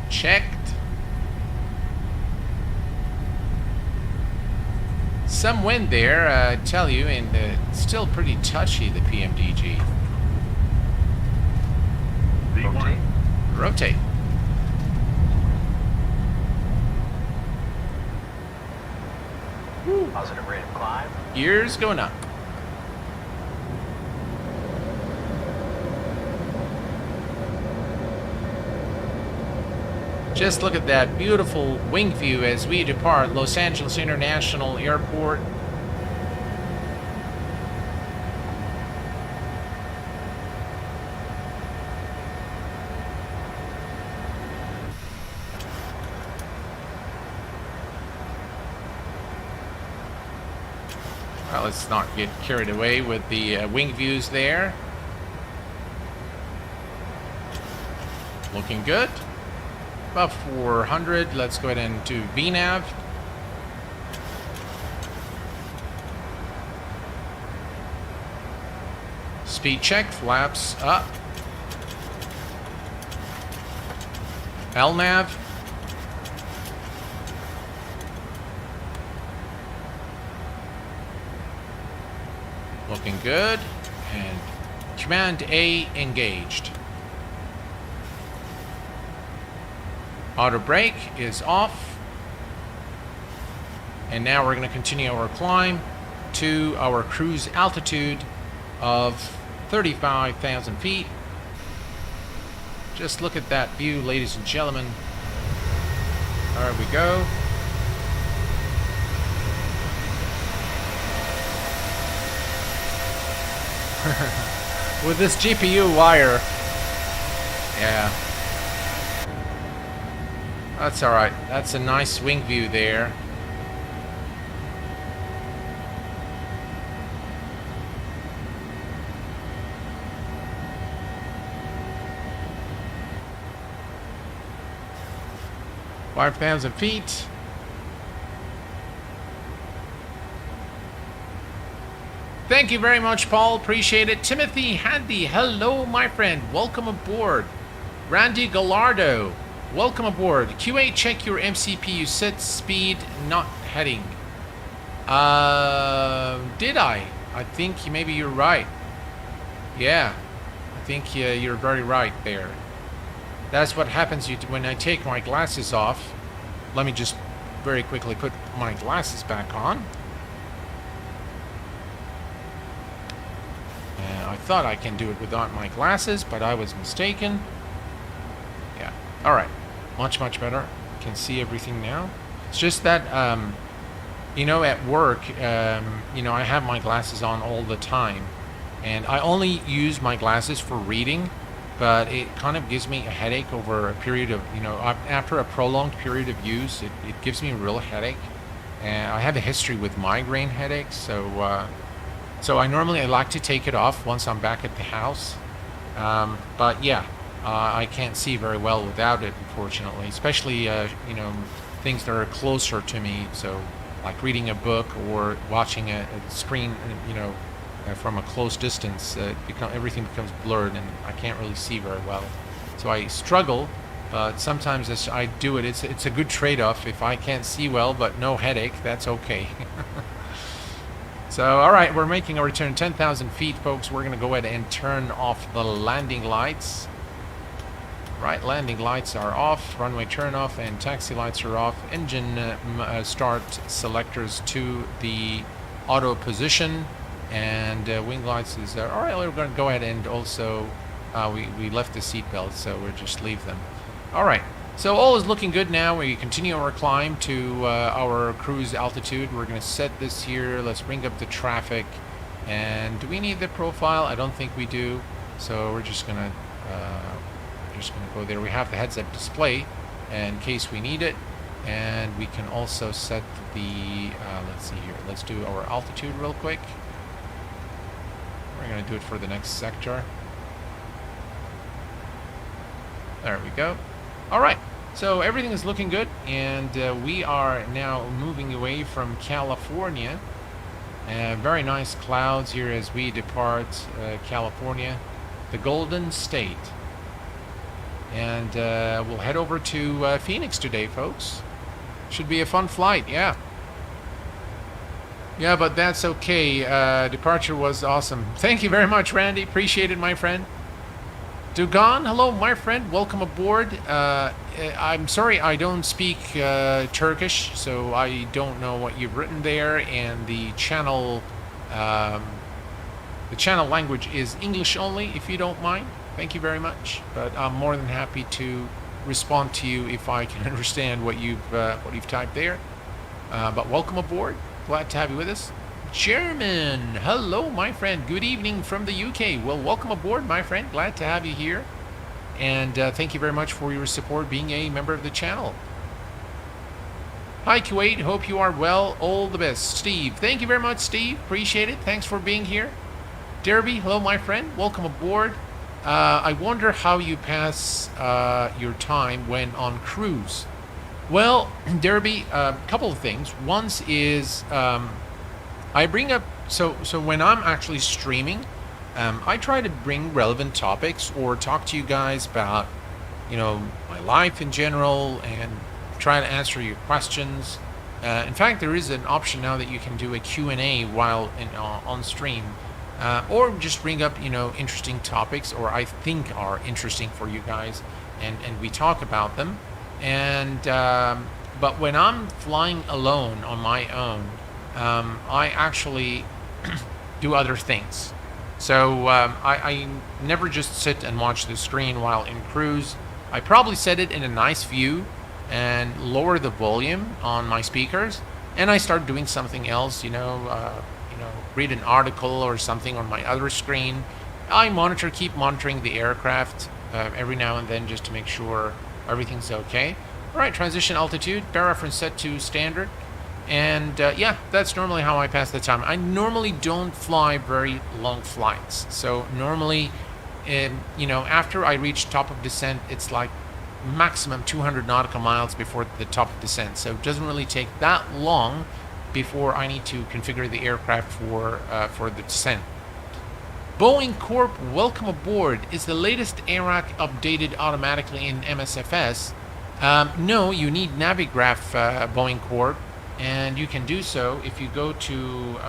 Checked. Some wind there, I tell you, and it's still pretty touchy, the PMDG. Rotate. Rotate. Positive rate of climb. Gears going up. Just look at that beautiful wing view as we depart Los Angeles International Airport. Well, let's not get carried away with the wing views there. Looking good. About 400. Let's go ahead and do VNAV. Speed check, flaps up. LNAV. Looking good. And Command A engaged. Auto brake is off. And now we're going to continue our climb to our cruise altitude of 35,000 feet. Just look at that view, ladies and gentlemen. There we go. With this GPU wire. Yeah. That's alright. That's a nice wing view there. $5,000 feet. Thank you very much, Paul. Appreciate it. Timothy Handy, hello, my friend. Welcome aboard. Randy Gallardo, welcome aboard. Q8, check your MCPU set speed, not heading. Did I? I think maybe you're right. Yeah, I think you're very right there. That's what happens when I take my glasses off. Let me just very quickly put my glasses back on. I thought I can do it without my glasses, but I was mistaken. Yeah, all right. Much better. Can see everything now. It's just that, you know, at work, you know, I have my glasses on all the time. And I only use my glasses for reading. But it kind of gives me a headache over a period of, you know, after a prolonged period of use, it gives me a real headache. And I have a history with migraine headaches, so so I normally like to take it off once I'm back at the house. But yeah, I can't see very well without it, unfortunately, especially, you know, things that are closer to me. So like reading a book or watching a screen, you know, from a close distance, everything becomes blurred and I can't really see very well. So I struggle, but sometimes as I do it, it's a good trade-off. If I can't see well but no headache, that's okay. So, all right, we're making a return 10,000 feet, folks. We're going to go ahead and turn off the landing lights. Right, landing lights are off, runway turn off, and taxi lights are off. Engine start selectors to the auto position. And wing lights is there. All right, we're going to go ahead and also, we left the seat belts, so we'll just leave them. All right, so all is looking good now. We continue our climb to our cruise altitude. We're going to set this here. Let's bring up the traffic. And do we need the profile? I don't think we do. So we're just going to go there. We have the heads-up display in case we need it. And we can also set the, let's see here. Let's do our altitude real quick. We're going to do it for the next sector. There we go. All right. So everything is looking good. And we are now moving away from California. Very nice clouds here as we depart California, the Golden State. And we'll head over to Phoenix today, folks. Should be a fun flight, yeah. Yeah, but that's okay. Departure was awesome. Thank you very much, Randy. Appreciate it, my friend. Dugan, hello, my friend. Welcome aboard. I'm sorry I don't speak Turkish, so I don't know what you've written there. And the channel language is English only, if you don't mind. Thank you very much. But I'm more than happy to respond to you if I can understand what you've typed there. But welcome aboard. Glad to have you with us. German, hello, my friend. Good evening from the UK. Well, welcome aboard, my friend. Glad to have you here. And thank you very much for your support being a member of the channel. Hi, Kuwait. Hope you are well. All the best. Steve, thank you very much, Steve. Appreciate it. Thanks for being here. Derby, hello, my friend. Welcome aboard. I wonder how you pass your time when on cruise. Well, Derby, a couple of things. Once is I bring up so when I'm actually streaming, I try to bring relevant topics or talk to you guys about my life in general and try to answer your questions. In fact, there is an option now that you can do a Q&A while on stream, or just bring up interesting topics or I think are interesting for you guys, and we talk about them. And but when I'm flying alone on my own, I actually do other things. So I never just sit and watch the screen while in cruise. I probably set it in a nice view and lower the volume on my speakers, and I start doing something else. Read an article or something on my other screen. I keep monitoring the aircraft every now and then just to make sure everything's okay. All right, transition altitude, bear reference set to standard. And yeah, that's normally how I pass the time. I normally don't fly very long flights. So normally, after I reach top of descent, it's like maximum 200 nautical miles before the top of descent. So it doesn't really take that long before I need to configure the aircraft for the descent. Boeing Corp, welcome aboard. Is the latest ARAC updated automatically in MSFS? No, you need Navigraph, Boeing Corp, and you can do so if you go to,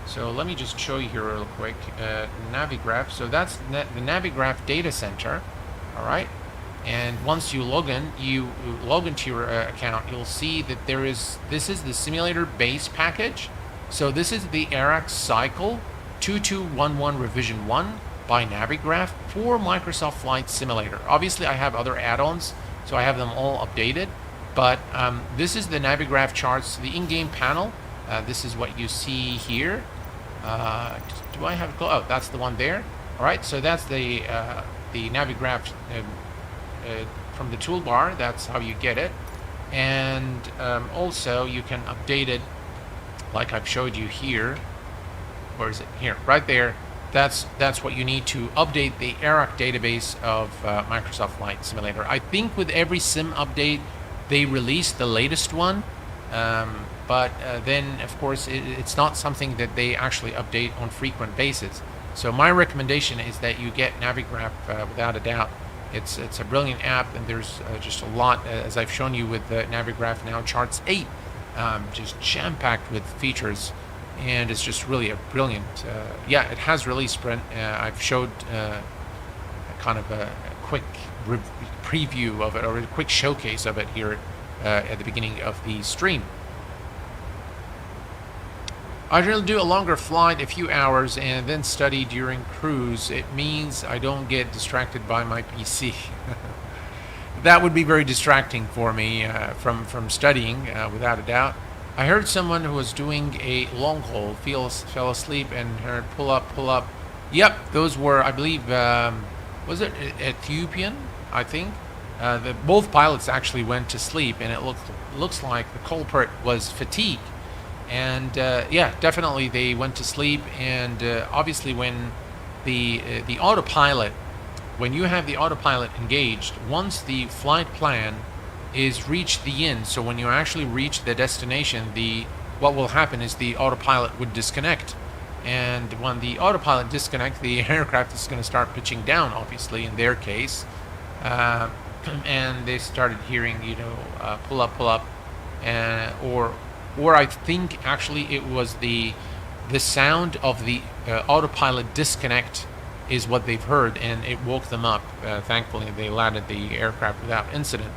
so let me just show you here real quick, Navigraph. So that's the Navigraph data center, all right? And once you log into your account, you'll see that this is the simulator base package. So this is the ARAC cycle 2211 revision 1 by Navigraph for Microsoft Flight Simulator. Obviously, I have other add-ons, so I have them all updated. But this is the Navigraph charts, the in-game panel. This is what you see here. Do I have? Oh, that's the one there. All right, so that's the Navigraph from the toolbar. That's how you get it. And also you can update it like I've showed you here. Where is it? Here, right there. That's what you need to update the ARAC database of Microsoft Flight Simulator. I think with every sim update, they release the latest one, but then, of course, it's not something that they actually update on frequent basis. So my recommendation is that you get Navigraph without a doubt. It's a brilliant app, and there's just a lot, as I've shown you with Navigraph now, Charts 8, just jam-packed with features. And it's just really a brilliant, yeah, it has release sprint. I've showed kind of a quick preview of it, or a quick showcase of it here at the beginning of the stream. I generally do a longer flight, a few hours, and then study during cruise. It means I don't get distracted by my PC. That would be very distracting for me from studying, without a doubt. I heard someone who was doing a long haul fell asleep and heard pull up. Yep, those were, I believe, was it Ethiopian? I think both pilots actually went to sleep, and it looks like the culprit was fatigue. And yeah, definitely they went to sleep. And obviously, when the autopilot, when you have the autopilot engaged, once the flight plan is reach the end, so when you actually reach the destination, what will happen is the autopilot would disconnect, and when the autopilot disconnects, the aircraft is going to start pitching down, obviously in their case, and they started hearing pull up, or I think actually it was the sound of the autopilot disconnect is what they've heard, and it woke them up. Thankfully they landed the aircraft without incident.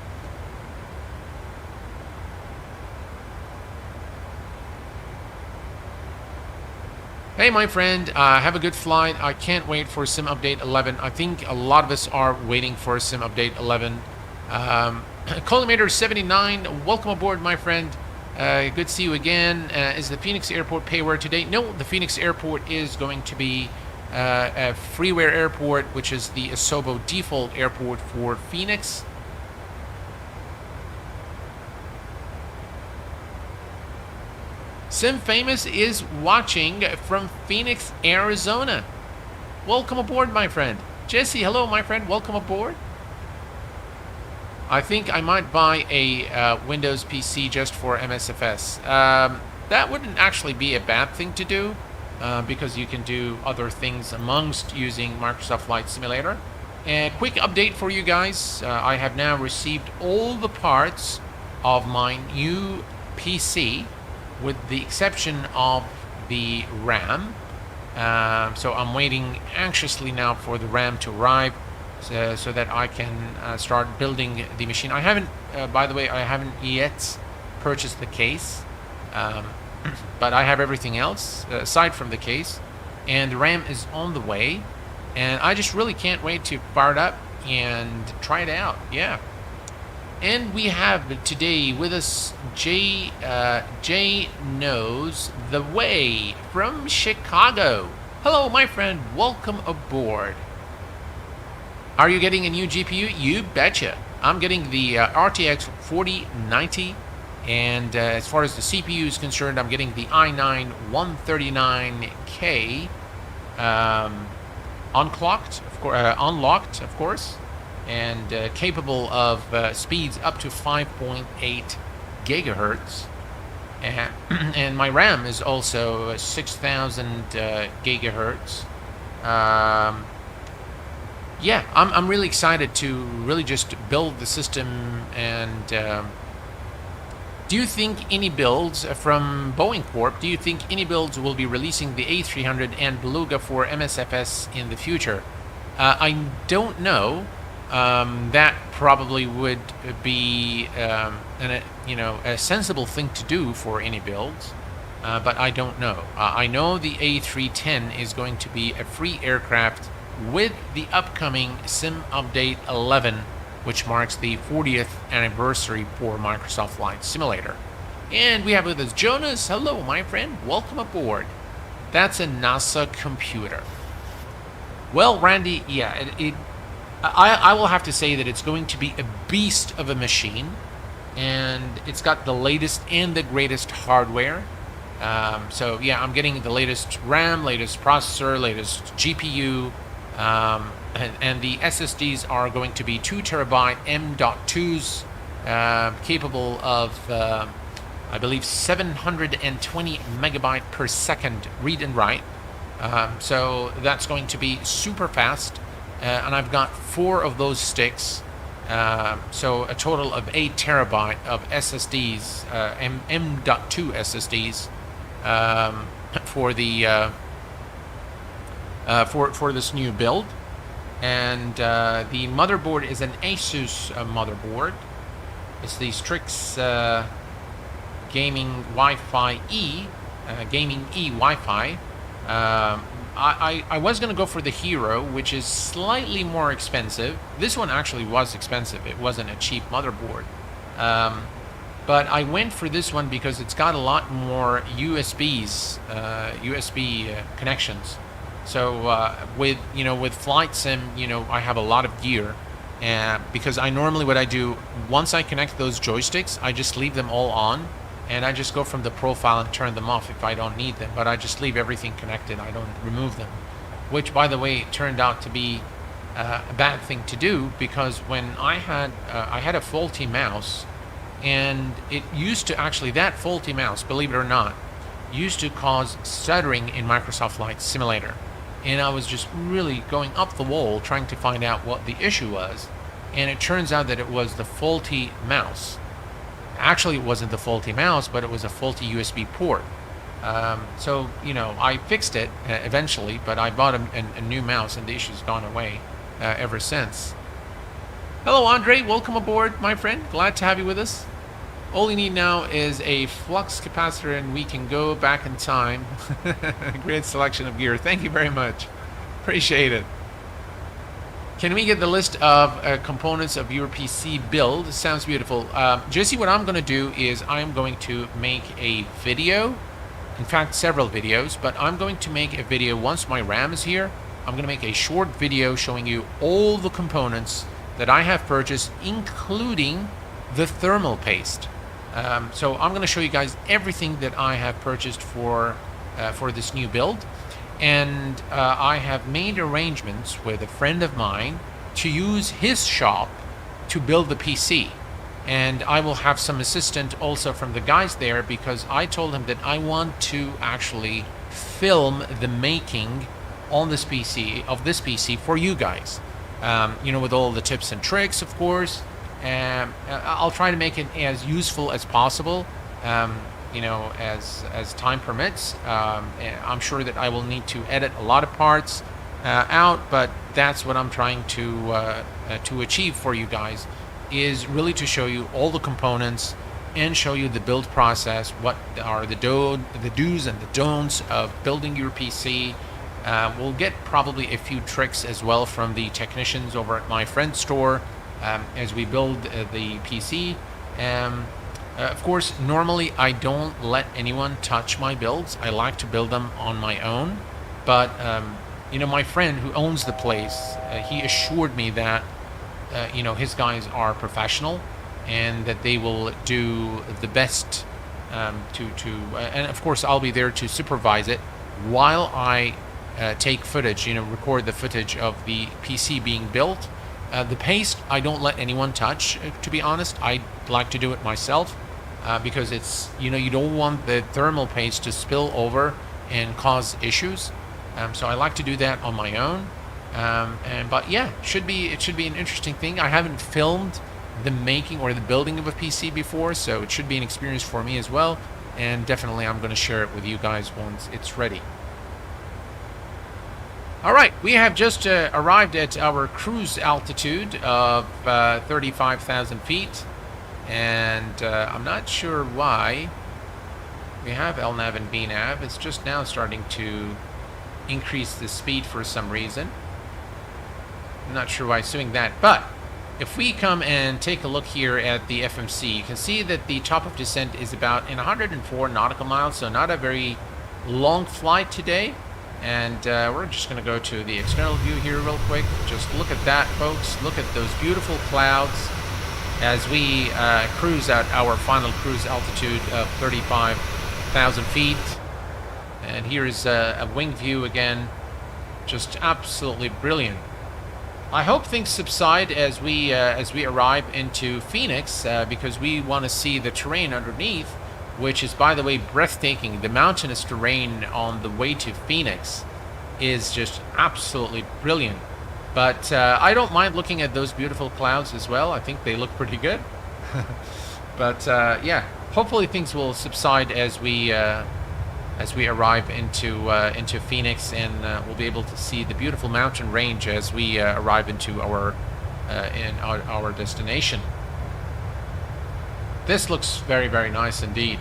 Hey, my friend, have a good flight. I can't wait for Sim Update 11. I think a lot of us are waiting for Sim Update 11. Collimator 79, welcome aboard, my friend. Good to see you again. Is the Phoenix Airport payware today? No, the Phoenix Airport is going to be a freeware airport, which is the Asobo default airport for Phoenix. Sim Famous is watching from Phoenix, Arizona. Welcome aboard, my friend. Jesse, hello, my friend. Welcome aboard. I think I might buy a Windows PC just for MSFS. That wouldn't actually be a bad thing to do because you can do other things amongst using Microsoft Flight Simulator. And quick update for you guys. I have now received all the parts of my new PC with the exception of the RAM. So I'm waiting anxiously now for the RAM to arrive so that I can start building the machine. I haven't, by the way, I haven't yet purchased the case, but I have everything else aside from the case, and the RAM is on the way, and I just really can't wait to fire it up and try it out. Yeah. And we have today with us Jay Knows the Way from Chicago. Hello, my friend. Welcome aboard. Are you getting a new GPU? You betcha. I'm getting the RTX 4090. And as far as the CPU is concerned, I'm getting the i9 139K unlocked, of course. And capable of speeds up to 5.8 gigahertz, and my RAM is also 6,000 gigahertz. Yeah, I'm really excited to really just build the system. And do you think iniBuilds from Boeing Corp? Do you think iniBuilds will be releasing the A300 and Beluga for MSFS in the future? I don't know. That probably would be a sensible thing to do for iniBuilds, but I don't know. I know the A310 is going to be a free aircraft with the upcoming Sim Update 11, which marks the 40th anniversary for Microsoft Flight Simulator. And we have with us Jonas. Hello, my friend. Welcome aboard. That's a NASA computer. Well, Randy, yeah, I will have to say that it's going to be a beast of a machine, and it's got the latest and the greatest hardware. So yeah, I'm getting the latest RAM, latest processor, latest GPU, and the SSDs are going to be 2 terabyte M.2s, capable of, I believe, 720 megabyte per second read and write. So that's going to be super fast. And I've got 4 of those sticks, so a total of 8 terabyte of SSDs, M.2 SSDs, for the for this new build. And the motherboard is an Asus motherboard. It's the Strix Gaming Wi-Fi E, Gaming E Wi-Fi. I was going to go for the Hero, which is slightly more expensive. This one actually was expensive. It wasn't a cheap motherboard. But I went for this one because it's got a lot more USB connections. So with Flight Sim, I have a lot of gear. Because what I do, once I connect those joysticks, I just leave them all on. And I just go from the profile and turn them off if I don't need them. But I just leave everything connected. I don't remove them. Which, by the way, turned out to be a bad thing to do, because when I had a faulty mouse, and it used to actually, that faulty mouse, believe it or not, used to cause stuttering in Microsoft Flight Simulator. And I was just really going up the wall trying to find out what the issue was. And it turns out that it was the faulty mouse. Actually, it wasn't the faulty mouse, but it was a faulty USB port. So, I fixed it eventually, but I bought a new mouse, and the issue's gone away ever since. Hello, Andre. Welcome aboard, my friend. Glad to have you with us. All you need now is a flux capacitor, and we can go back in time. Great selection of gear. Thank you very much. Appreciate it. Can we get the list of components of your PC build? Sounds beautiful. Jesse, what I'm going to do is I'm going to make a video. In fact, several videos. But I'm going to make a video once my RAM is here. I'm going to make a short video showing you all the components that I have purchased, including the thermal paste. So I'm going to show you guys everything that I have purchased for this new build. and I have made arrangements with a friend of mine to use his shop to build the PC. And I will have some assistance also from the guys there, because I told him that I want to actually film the making on this PC for you guys. With all the tips and tricks, of course. I'll try to make it as useful as possible. As time permits. I'm sure that I will need to edit a lot of parts out, but that's what I'm trying to achieve for you guys, is really to show you all the components and show you the build process, what are the do's and the don'ts of building your PC. We'll get probably a few tricks as well from the technicians over at my friend's store as we build the PC. Of course, normally I don't let anyone touch my builds. I like to build them on my own. But, my friend who owns the place, he assured me that, his guys are professional and that they will do the best and of course I'll be there to supervise it while I take footage, record the footage of the PC being built. The paste, I don't let anyone touch, to be honest. I like to do it myself because it's, you don't want the thermal paste to spill over and cause issues. So I like to do that on my own. But yeah, it should be an interesting thing. I haven't filmed the making or the building of a PC before, so it should be an experience for me as well. And definitely I'm going to share it with you guys once it's ready. All right, we have just arrived at our cruise altitude of 35,000 feet, and I'm not sure why we have LNAV and BNAV. It's just now starting to increase the speed for some reason. I'm not sure why it's doing that, but if we come and take a look here at the FMC, you can see that the top of descent is about 104 nautical miles, so not a very long flight today. And we're just going to go to the external view here real quick. Just look at that, folks. Look at those beautiful clouds as we cruise at our final cruise altitude of 35,000 feet. And here's a wing view again. Just absolutely brilliant. I hope things subside as we arrive into Phoenix, because we want to see the terrain underneath, which is, by the way, breathtaking. The mountainous terrain on the way to Phoenix is just absolutely brilliant. But I don't mind looking at those beautiful clouds as well. I think they look pretty good. But yeah, hopefully things will subside as we arrive into Phoenix, and we'll be able to see the beautiful mountain range as we arrive into our destination. This looks very, very nice indeed.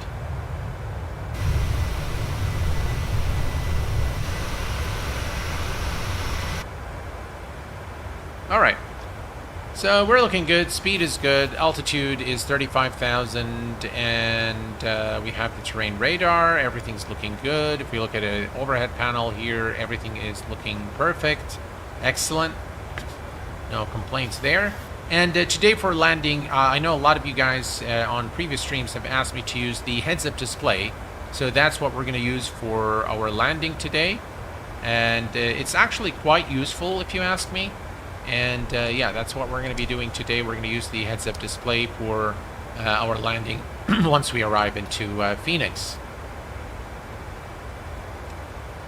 All right. So we're looking good. Speed is good. Altitude is 35,000, and we have the terrain radar. Everything's looking good. If we look at an overhead panel here, everything is looking perfect. Excellent. No complaints there. And today for landing, I know a lot of you guys on previous streams have asked me to use the heads-up display. So that's what we're going to use for our landing today. And it's actually quite useful if you ask me. And yeah, that's what we're going to be doing today. We're going to use the heads-up display for our landing once we arrive into Phoenix.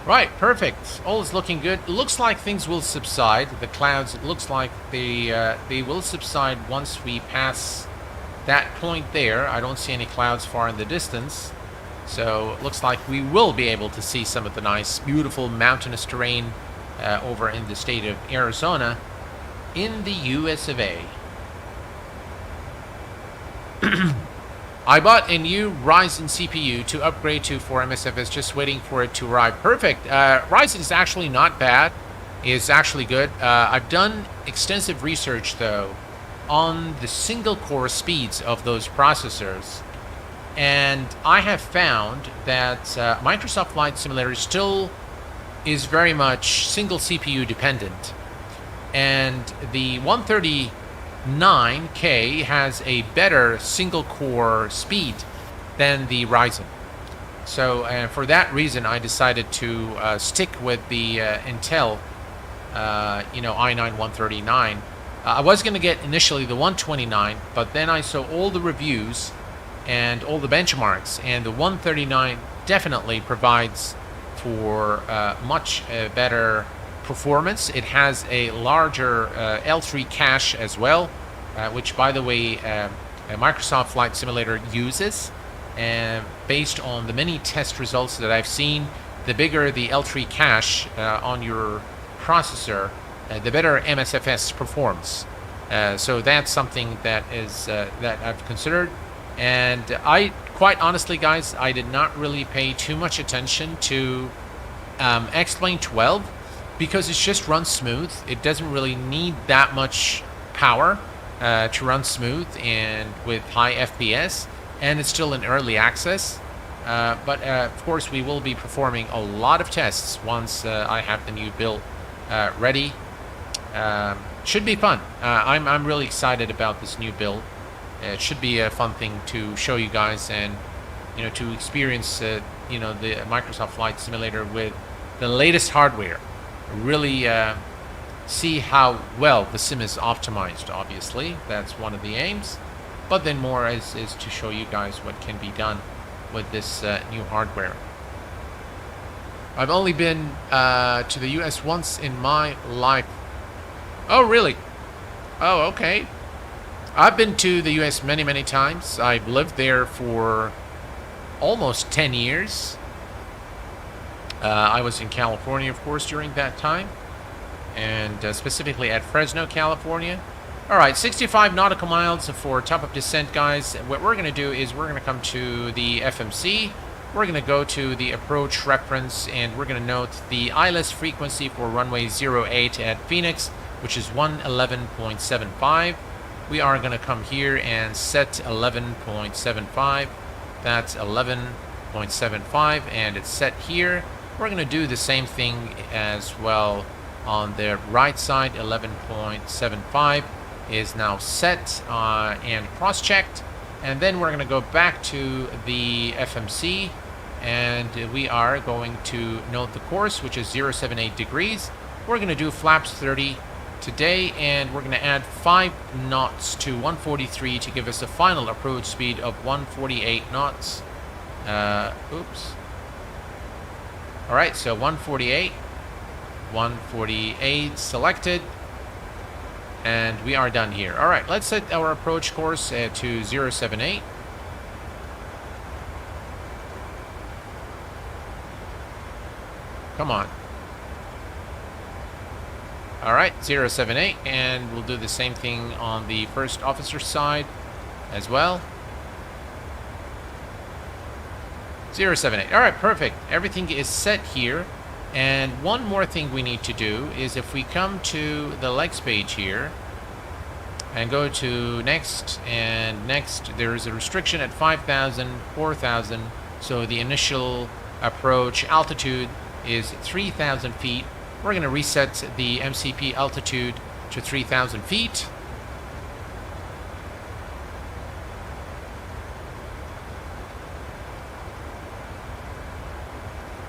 Right, perfect. All is looking good. It looks like things will subside. The clouds, it looks like they will subside once we pass that point there. I don't see any clouds far in the distance. So it looks like we will be able to see some of the nice, beautiful mountainous terrain over in the state of Arizona in the US of A. I bought a new Ryzen CPU to upgrade to for MSFS, just waiting for it to arrive. Perfect. Ryzen is actually not bad. It's actually good. I've done extensive research, though, on the single-core speeds of those processors. And I have found that Microsoft Flight Simulator still is very much single CPU dependent. And the 139K has a better single core speed than the Ryzen. So for that reason, I decided to stick with the Intel, i9-139. I was going to get initially the 129, but then I saw all the reviews and all the benchmarks, and the 139 definitely provides for much better performance. It has a larger L3 cache as well, which, by the way, Microsoft Flight Simulator uses. And based on the many test results that I've seen, the bigger the L3 cache on your processor, the better MSFS performs. So that's something that is that I've considered. And I, quite honestly, guys, I did not really pay too much attention to X-Plane 12 because it just runs smooth. It doesn't really need that much power to run smooth and with high FPS. And it's still in early access, but of course we will be performing a lot of tests once I have the new build ready. Should be fun. I'm really excited about this new build. It should be a fun thing to show you guys, and to experience the Microsoft Flight Simulator with the latest hardware. Really see how well the sim is optimized. Obviously, that's one of the aims. But then more is to show you guys what can be done with this new hardware. I've only been to the US once in my life. Oh, really? Oh, okay. I've been to the US many, many times. I've lived there for almost 10 years. I was in California, of course, during that time. And specifically at Fresno, California. All right, 65 nautical miles for top of descent, guys. What we're going to do is we're going to come to the FMC. We're going to go to the approach reference, and we're going to note the ILS frequency for runway 08 at Phoenix, which is 111.75. We are going to come here and set 11.75. That's 11.75, and it's set here. We're going to do the same thing as well on the right side. 11.75 is now set and cross-checked, and then we're going to go back to the FMC, and we are going to note the course, which is 078 degrees. We're going to do flaps 30 today, and we're going to add 5 knots to 143 to give us a final approach speed of 148 knots. Oops. All right, so 148 selected. And we are done here. All right, let's set our approach course to 078. Come on. All right, 078, and we'll do the same thing on the first officer side as well. 078. All right, perfect. Everything is set here. And one more thing we need to do is if we come to the legs page here and go to next and next, there is a restriction at 5,000, 4,000. So the initial approach altitude is 3,000 feet. We're going to reset the MCP altitude to 3,000 feet.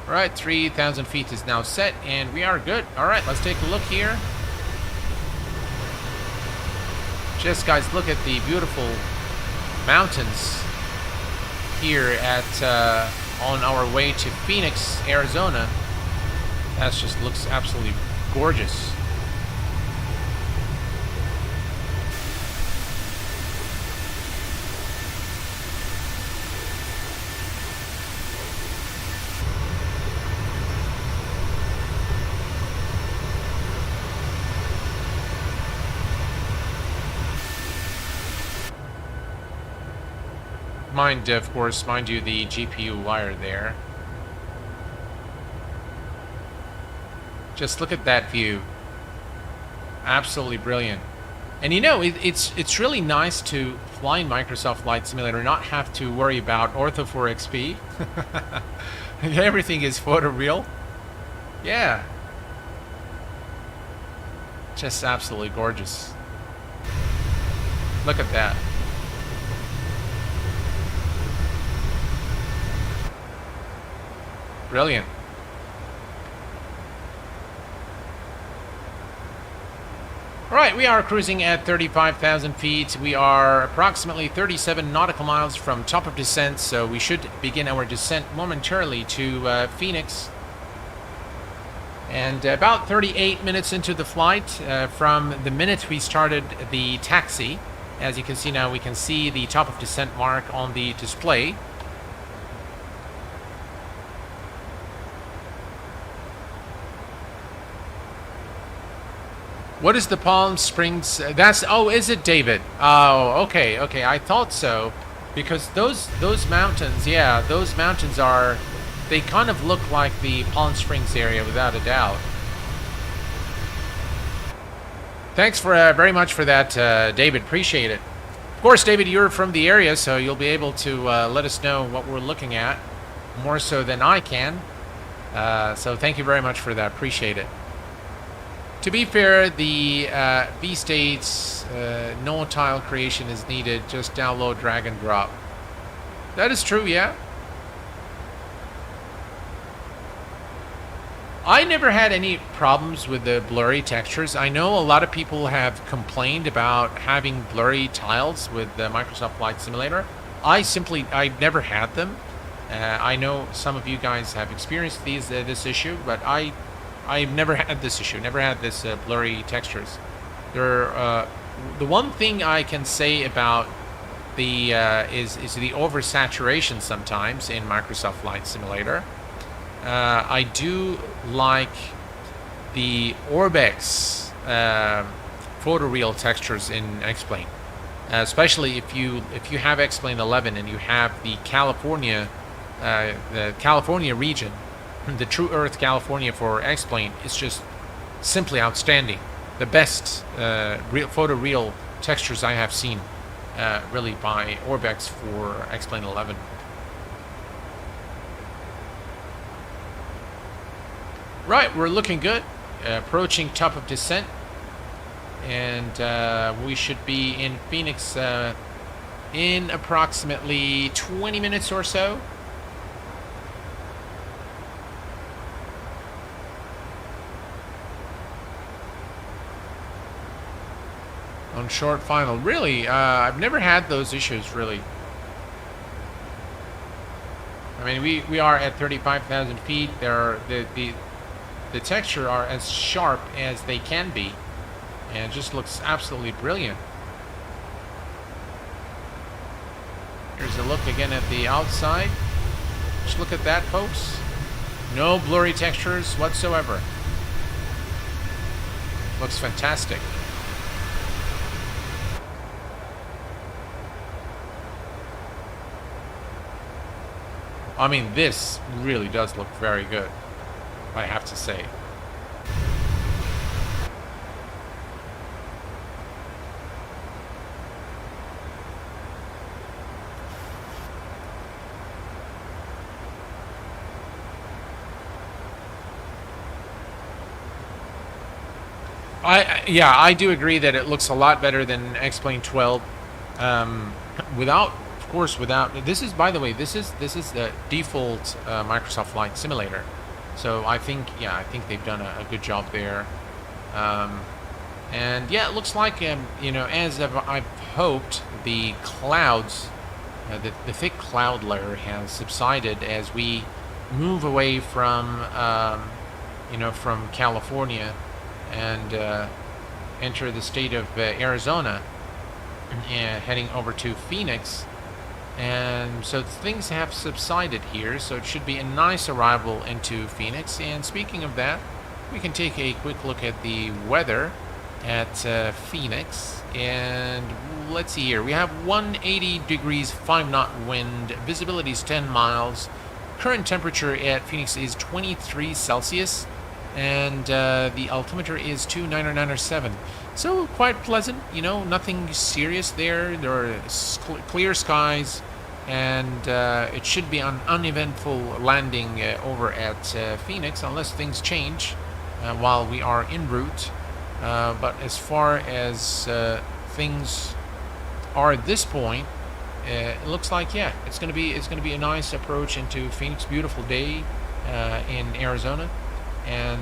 All right, 3,000 feet is now set, and we are good. All right, let's take a look here. Just, guys, look at the beautiful mountains here at on our way to Phoenix, Arizona. That just looks absolutely gorgeous. Mind you, the GPU wire there. Just look at that view. Absolutely brilliant. And it's really nice to fly in Microsoft Flight Simulator, not have to worry about Ortho 4XP. Everything is photoreal. Yeah. Just absolutely gorgeous. Look at that. Brilliant. All right, we are cruising at 35,000 feet. We are approximately 37 nautical miles from top of descent, so we should begin our descent momentarily to Phoenix. And about 38 minutes into the flight, from the minute we started the taxi, as you can see now, we can see the top of descent mark on the display. What is the Palm Springs? Oh, is it, David? Oh, okay, okay. I thought so, because those mountains, yeah, those mountains are, they kind of look like the Palm Springs area without a doubt. Thanks for very much for that, David. Appreciate it. Of course, David, you're from the area, so you'll be able to let us know what we're looking at more so than I can. So thank you very much for that. Appreciate it. To be fair, the V-States no tile creation is needed. Just download, drag and drop. That is true, yeah. I never had any problems with the blurry textures. I know a lot of people have complained about having blurry tiles with the Microsoft Flight Simulator. I've never had them. I know some of you guys have experienced this issue, but I've never had this issue, never had this blurry textures. The one thing I can say about the is the oversaturation sometimes in Microsoft Flight Simulator. I do like the Orbex photoreal textures in X-Plane, especially if you have X-Plane 11 and you have the California region. The True Earth California for X-Plane is just simply outstanding. The best photoreal textures I have seen, really, by Orbex for X-Plane 11. Right, we're looking good. Approaching top of descent, and we should be in Phoenix in approximately 20 minutes or so. On short final. Really, I've never had those issues, really. I mean, we are at 35,000 feet. The texture are as sharp as they can be, and it just looks absolutely brilliant. Here's a look again at the outside. Just look at that, folks. No blurry textures whatsoever. Looks fantastic. I mean, this really does look very good, I have to say. Yeah, I do agree that it looks a lot better than X-Plane 12. Of course, without this is, by the way, this is the default Microsoft Flight Simulator. So I think they've done a good job there. And yeah, it looks like as I've hoped, the clouds, the thick cloud layer has subsided as we move away from from California and enter the state of Arizona, and heading over to Phoenix. And so things have subsided here, so it should be a nice arrival into Phoenix. And speaking of that, we can take a quick look at the weather at Phoenix. And let's see here. We have 180 degrees, 5-knot wind. Visibility is 10 miles. Current temperature at Phoenix is 23 Celsius. And the altimeter is 299.7. So quite pleasant, nothing serious there. There are clear skies, and it should be an uneventful landing over at Phoenix, unless things change while we are en route. But as far as things are at this point, it looks like it's going to be a nice approach into Phoenix. Beautiful day. in Arizona, and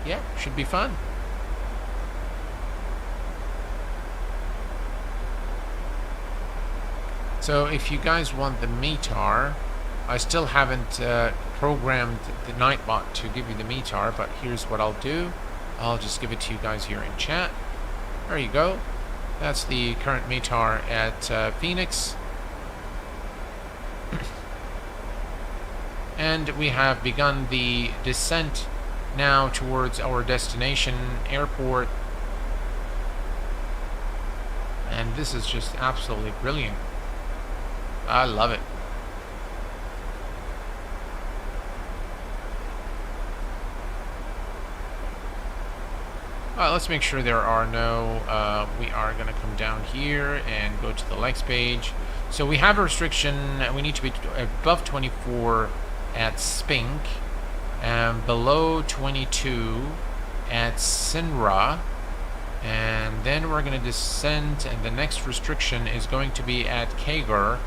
yeah, should be fun. So if you guys want the METAR, I still haven't programmed the Nightbot to give you the METAR, but here's what I'll do. I'll just give it to you guys here in chat. There you go. That's the current METAR at Phoenix. And we have begun the descent now towards our destination airport. And this is just absolutely brilliant. I love it. Alright, let's make sure there are no, we are going to come down here and go to the legs page. So we have a restriction, we need to be above 24 at Spink, and below 22 at Sinra, and then we're going to descend, and the next restriction is going to be at Kagar,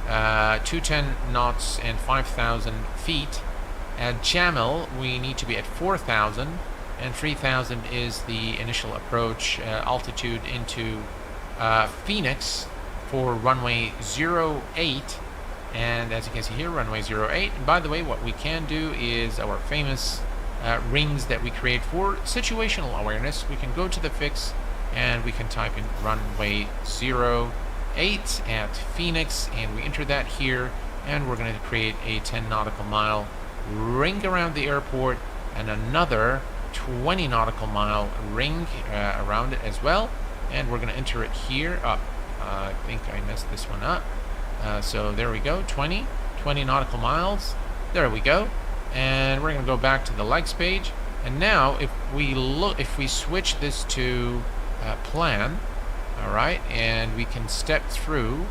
210 knots and 5,000 feet. At Jamil, we need to be at 4,000, and 3,000 is the initial approach altitude into Phoenix for runway 08. And as you can see here, runway 08. And by the way, what we can do is our famous rings that we create for situational awareness. We can go to the fix and we can type in runway 08 at Phoenix, and we enter that here, and we're going to create a 10 nautical mile ring around the airport and another 20 nautical mile ring around it as well, and we're going to enter it here. I think I messed this one up. So there we go, 20 nautical miles. There we go. And we're going to go back to the legs page. And now if we switch this to plan, all right, and we can step through.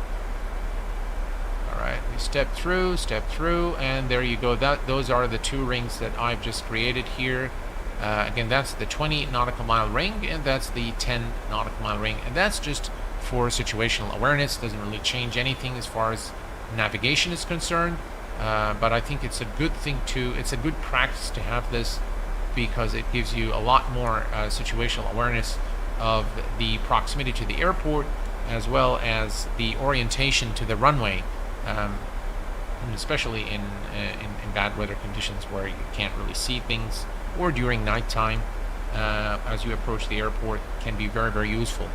All right, we step through, and there you go. Those are the two rings that I've just created here. Again, that's the 20 nautical mile ring, and that's the 10 nautical mile ring, and that's just for situational awareness. Doesn't really change anything as far as navigation is concerned, but I think it's a good thing it's a good practice to have this, because it gives you a lot more situational awareness of the proximity to the airport, as well as the orientation to the runway, especially in bad weather conditions where you can't really see things, or during nighttime as you approach the airport, can be very, very useful.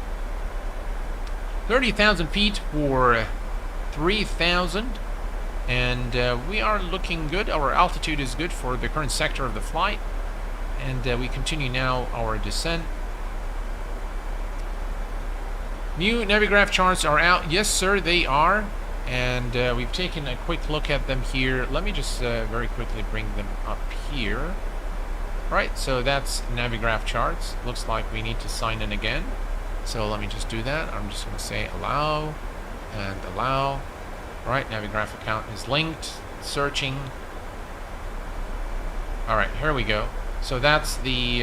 30,000 feet for 3,000, and we are looking good. Our altitude is good for the current sector of the flight, and we continue now our descent. New Navigraph charts are out. Yes, sir, they are, and we've taken a quick look at them here. Let me just very quickly bring them up here. Right, so that's Navigraph charts. Looks like we need to sign in again. So let me just do that. I'm just going to say allow and allow. Right, Navigraph account is linked. Searching. All right, here we go. So that's the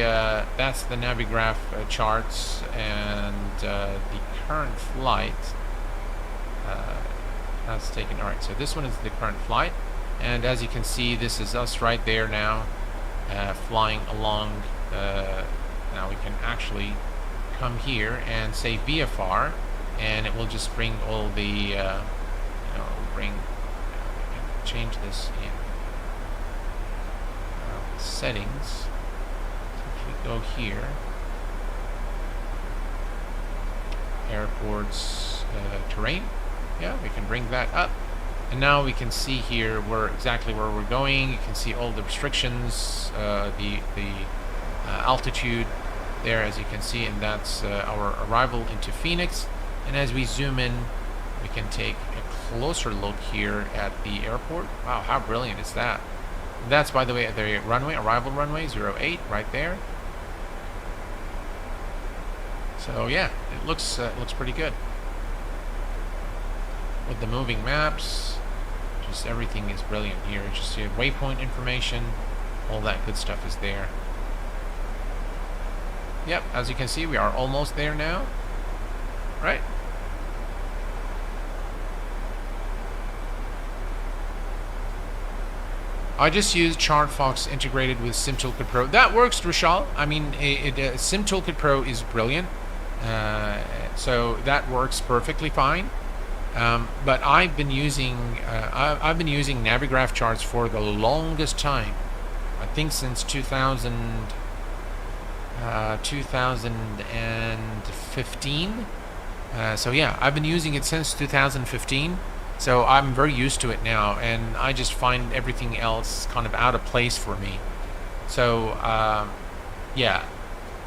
Navigraph charts, and the current flight that's taken. All right, so this one is the current flight, and as you can see, this is us right there now, flying along. Now we can actually come here and say VFR, and it will just bring all the we can change this in settings. If we go here, airports, terrain, yeah, we can bring that up, and now we can see here exactly where we're going. You can see all the restrictions, the altitude there, as you can see, and that's our arrival into Phoenix. And as we zoom in, we can take a closer look here at the airport. Wow, how brilliant is that? And that's, by the way, the runway, arrival runway 08 right there. So yeah, it looks pretty good with the moving maps. Just everything is brilliant here. Just waypoint information, all that good stuff is there. Yep, as you can see, we are almost there now. Right? I just use ChartFox integrated with SimToolkit Pro. That works, Rishal. I mean, SimToolkit Pro is brilliant, so that works perfectly fine. But I've been using Navigraph charts for the longest time. I think since 2015. So yeah, I've been using it since 2015. So I'm very used to it now, and I just find everything else kind of out of place for me. So yeah,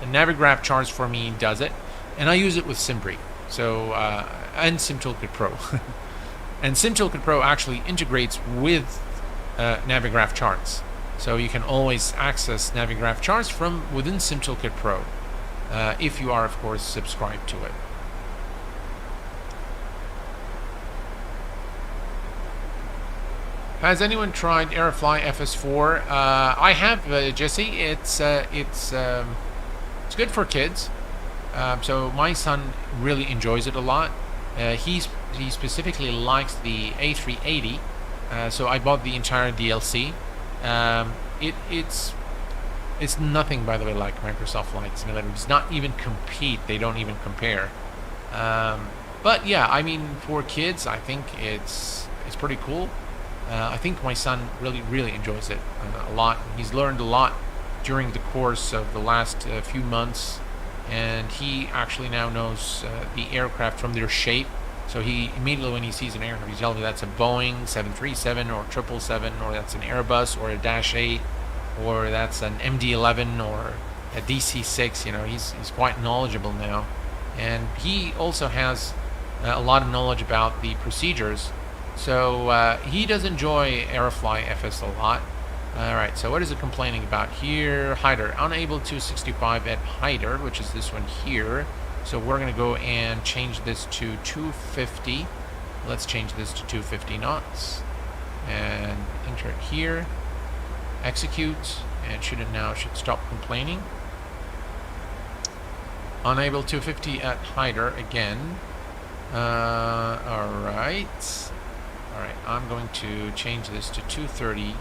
the Navigraph charts for me does it, and I use it with Simbri. So and SimToolkit Pro, and SimToolkit Pro actually integrates with Navigraph charts. So you can always access Navigraph charts from within SimToolkit Pro, if you are, of course, subscribed to it. Has anyone tried Airfly FS4? I have, Jesse. It's good for kids. So my son really enjoys it a lot. He specifically likes the A380. So I bought the entire DLC. It's nothing, by the way, like Microsoft Flight Simulator. It does not even compete. They don't even compare. But yeah, I mean, for kids, I think it's pretty cool. I think my son really enjoys it a lot. He's learned a lot during the course of the last few months, and he actually now knows the aircraft from their shape. So he immediately, when he sees an aircraft, he tells me that's a Boeing 737 or 777, or that's an Airbus or a Dash 8, or that's an MD-11 or a DC-6. You know, he's quite knowledgeable now, and he also has a lot of knowledge about the procedures. So he does enjoy Airfly FS a lot. Alright, so what is it complaining about here? Hider, unable to 65 at Hider, which is this one here. So we're going to go and change this to 250. Let's change this to 250 knots. And enter it here. Execute, and should stop complaining. Unable 250 at Hider again. Alright. Alright, I'm going to change this to 230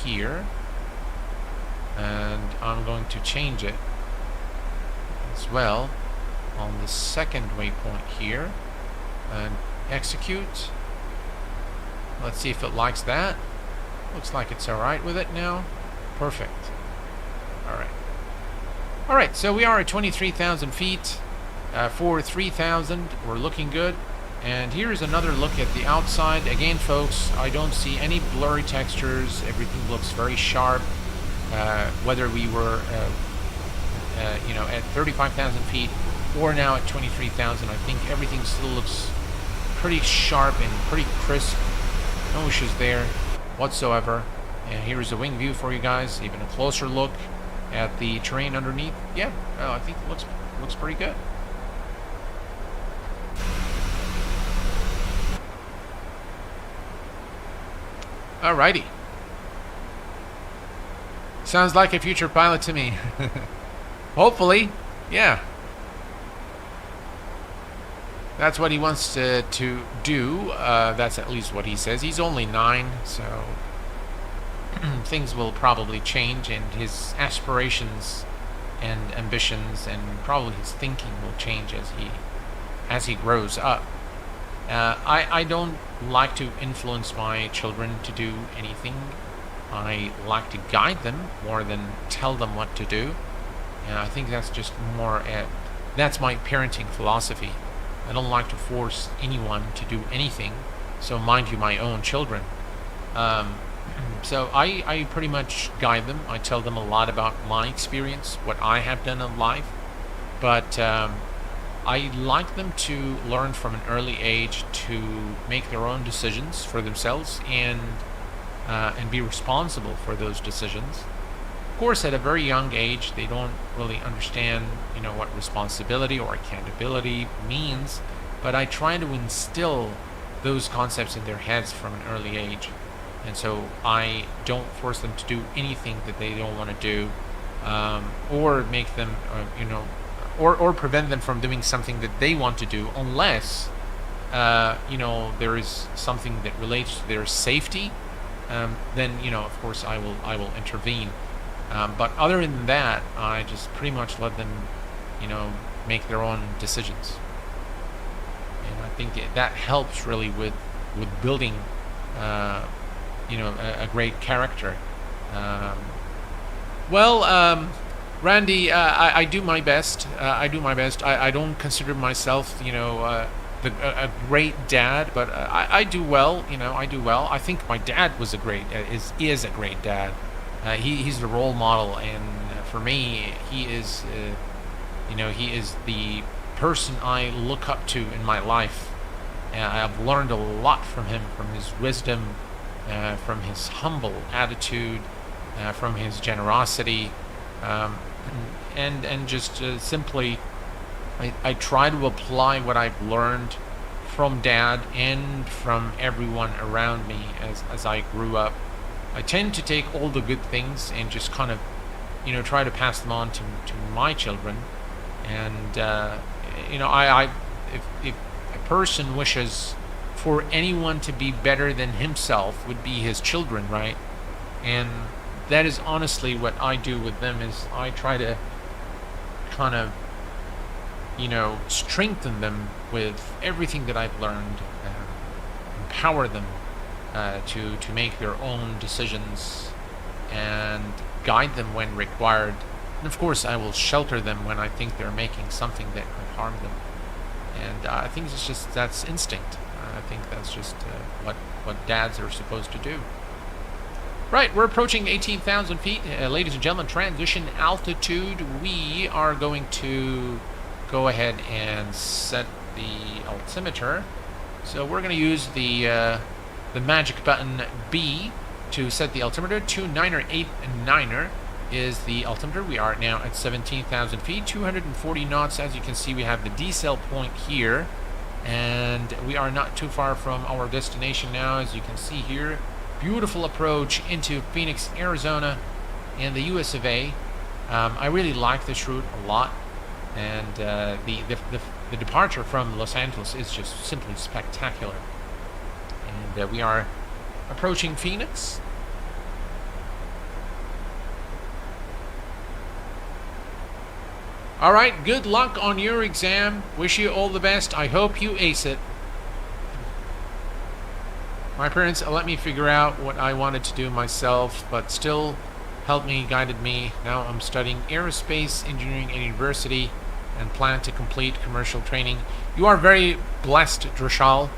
here, and I'm going to change it as well on the second waypoint here, and execute. Let's see if it likes that. Looks like it's alright with it now. Perfect. Alright. Alright, so we are at 23,000 feet. For 3,000, we're looking good. And here's another look at the outside. Again, folks, I don't see any blurry textures. Everything looks very sharp. Whether we were, at 35,000 feet or now at 23,000, I think everything still looks pretty sharp and pretty crisp. No issues there whatsoever. And here's a wing view for you guys. Even a closer look at the terrain underneath. Yeah, I think it looks pretty good. Alrighty. Sounds like a future pilot to me. Hopefully, yeah. That's what he wants to do. That's at least what he says. He's only 9, so things will probably change, and his aspirations and ambitions and probably his thinking will change as he grows up. I don't like to influence my children to do anything. I like to guide them more than tell them what to do. And I think that's just that's my parenting philosophy. I don't like to force anyone to do anything. So mind you, my own children. So I pretty much guide them. I tell them a lot about my experience, what I have done in life. But I like them to learn from an early age to make their own decisions for themselves and be responsible for those decisions. Of course, at a very young age, they don't really understand, what responsibility or accountability means. But I try to instill those concepts in their heads from an early age, and so I don't force them to do anything that they don't want to do, or make them, or prevent them from doing something that they want to do, unless there is something that relates to their safety then of course I will intervene. But other than that, I just pretty much let them, make their own decisions. And I think that helps really with building, a great character. Um, Randy, I do my best. I don't consider myself, a great dad, but I do well. I do well. I think my dad was is a great dad. He's the role model, and for me, he is the person I look up to in my life. I've learned a lot from him, from his wisdom, from his humble attitude, from his generosity, and just simply, I try to apply what I've learned from Dad and from everyone around me as I grew up. I tend to take all the good things and just kind of, try to pass them on to my children. And if a person wishes for anyone to be better than himself, would be his children, right? And that is honestly what I do with them. Is I try to kind of, strengthen them with everything that I've learned, empower them to make their own decisions, and guide them when required. And of course, I will shelter them when I think they're making something that could harm them. And I think that's instinct. I think that's just what dads are supposed to do. Right, we're approaching 18,000 feet. Ladies and gentlemen, transition altitude. We are going to go ahead and set the altimeter. So we're going to use the magic button B to set the altimeter. 2989er is the altimeter. We are now at 17,000 feet, 240 knots. As you can see, we have the decel point here, and we are not too far from our destination now. As you can see here, beautiful approach into Phoenix, Arizona, and the US of A. I really like this route a lot, and the departure from Los Angeles is just simply spectacular. And we are approaching Phoenix. All right, good luck on your exam. Wish you all the best. I hope you ace it. My parents let me figure out what I wanted to do myself, but still helped me, guided me. Now I'm studying aerospace engineering at university and plan to complete commercial training. You are very blessed, Drashal,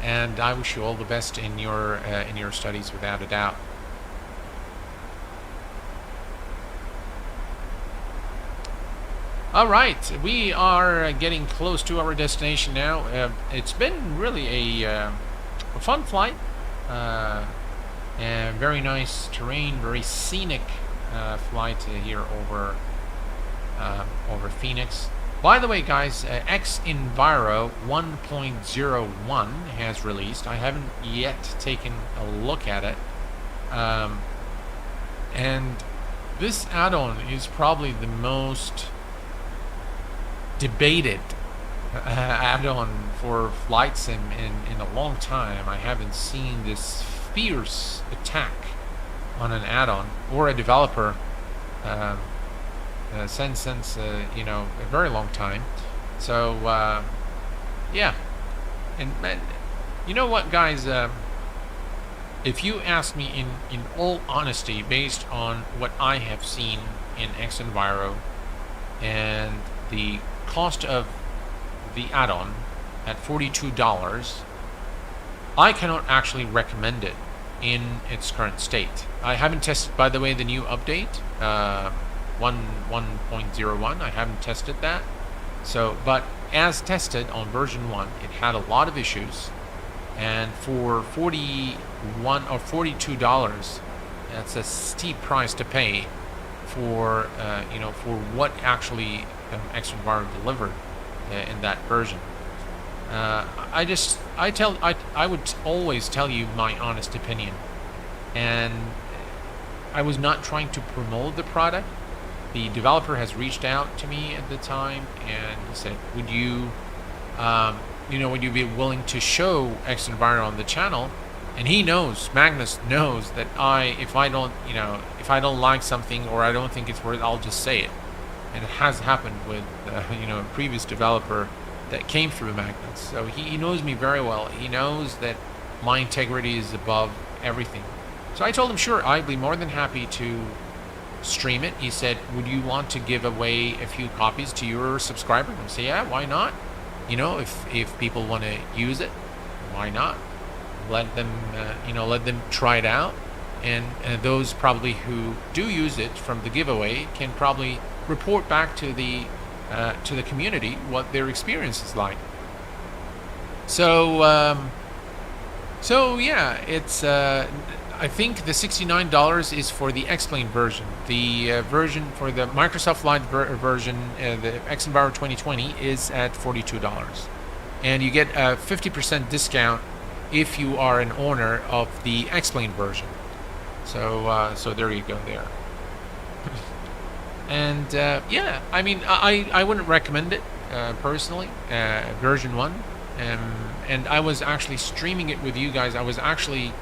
and I wish you all the best in your studies, without a doubt. All right, we are getting close to our destination now. It's been really a fun flight, and very nice terrain, very scenic flight here over Phoenix. By the way, guys, xEnviro 1.01 has released. I haven't yet taken a look at it, and this add-on is probably the most debated add-on for flight sim in a long time. I haven't seen this fierce attack on an add-on or a developer since a very long time. So yeah, and you know what, guys, if you ask me in all honesty, based on what I have seen in xEnviro and the cost of the add-on at $42, I cannot actually recommend it in its current state. I haven't tested, by the way, the new update 1.01. I haven't tested that. So, but as tested on version 1, it had a lot of issues, and for $41 or $42, that's a steep price to pay for for what actually xEnviro delivered in that version. I would always tell you my honest opinion, and I was not trying to promote the product. The developer has reached out to me at the time, and he said, would you be willing to show xEnviro on the channel? And he knows, Magnus knows that if I don't like something or I don't think it's worth, I'll just say it. And it has happened with, a previous developer that came through Magnus. So he knows me very well. He knows that my integrity is above everything. So I told him, sure, I'd be more than happy to stream it. He said, would you want to give away a few copies to your subscribers? I said, yeah, why not? If people want to use it, why not? Let them try it out, and those probably who do use it from the giveaway can probably report back to the community what their experience is like. So yeah, it's I think the $69 is for the X-Plane version. The version for the Microsoft Flight version, the X-Enviro 2020, is at $42, and you get a 50% discount if you are an owner of the X-Plane version. So there you go there. And yeah, I mean, I wouldn't recommend it personally, version 1. And I was actually streaming it with you guys. I was actually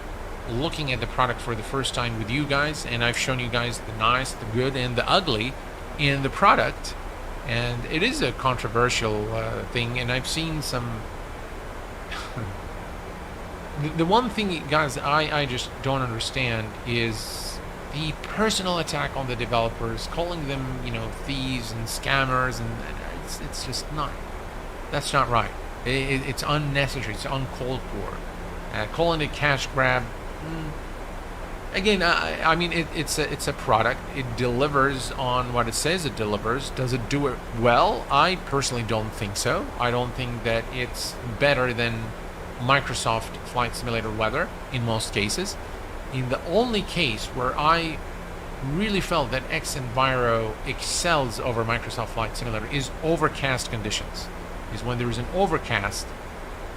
looking at the product for the first time with you guys, and I've shown you guys the nice, the good, and the ugly in the product. And it is a controversial thing, and I've seen some... The one thing, guys, I just don't understand is the personal attack on the developers, calling them, thieves and scammers, and it's just not. That's not right. It's unnecessary. It's uncalled for. Calling it cash grab. Again, I mean, it's a product. It delivers on what it says it delivers. Does it do it well? I personally don't think so. I don't think that it's better than Microsoft Flight Simulator weather in most cases. In the only case where I really felt that X-Enviro excels over Microsoft Flight Simulator is overcast conditions. Is when there is an overcast.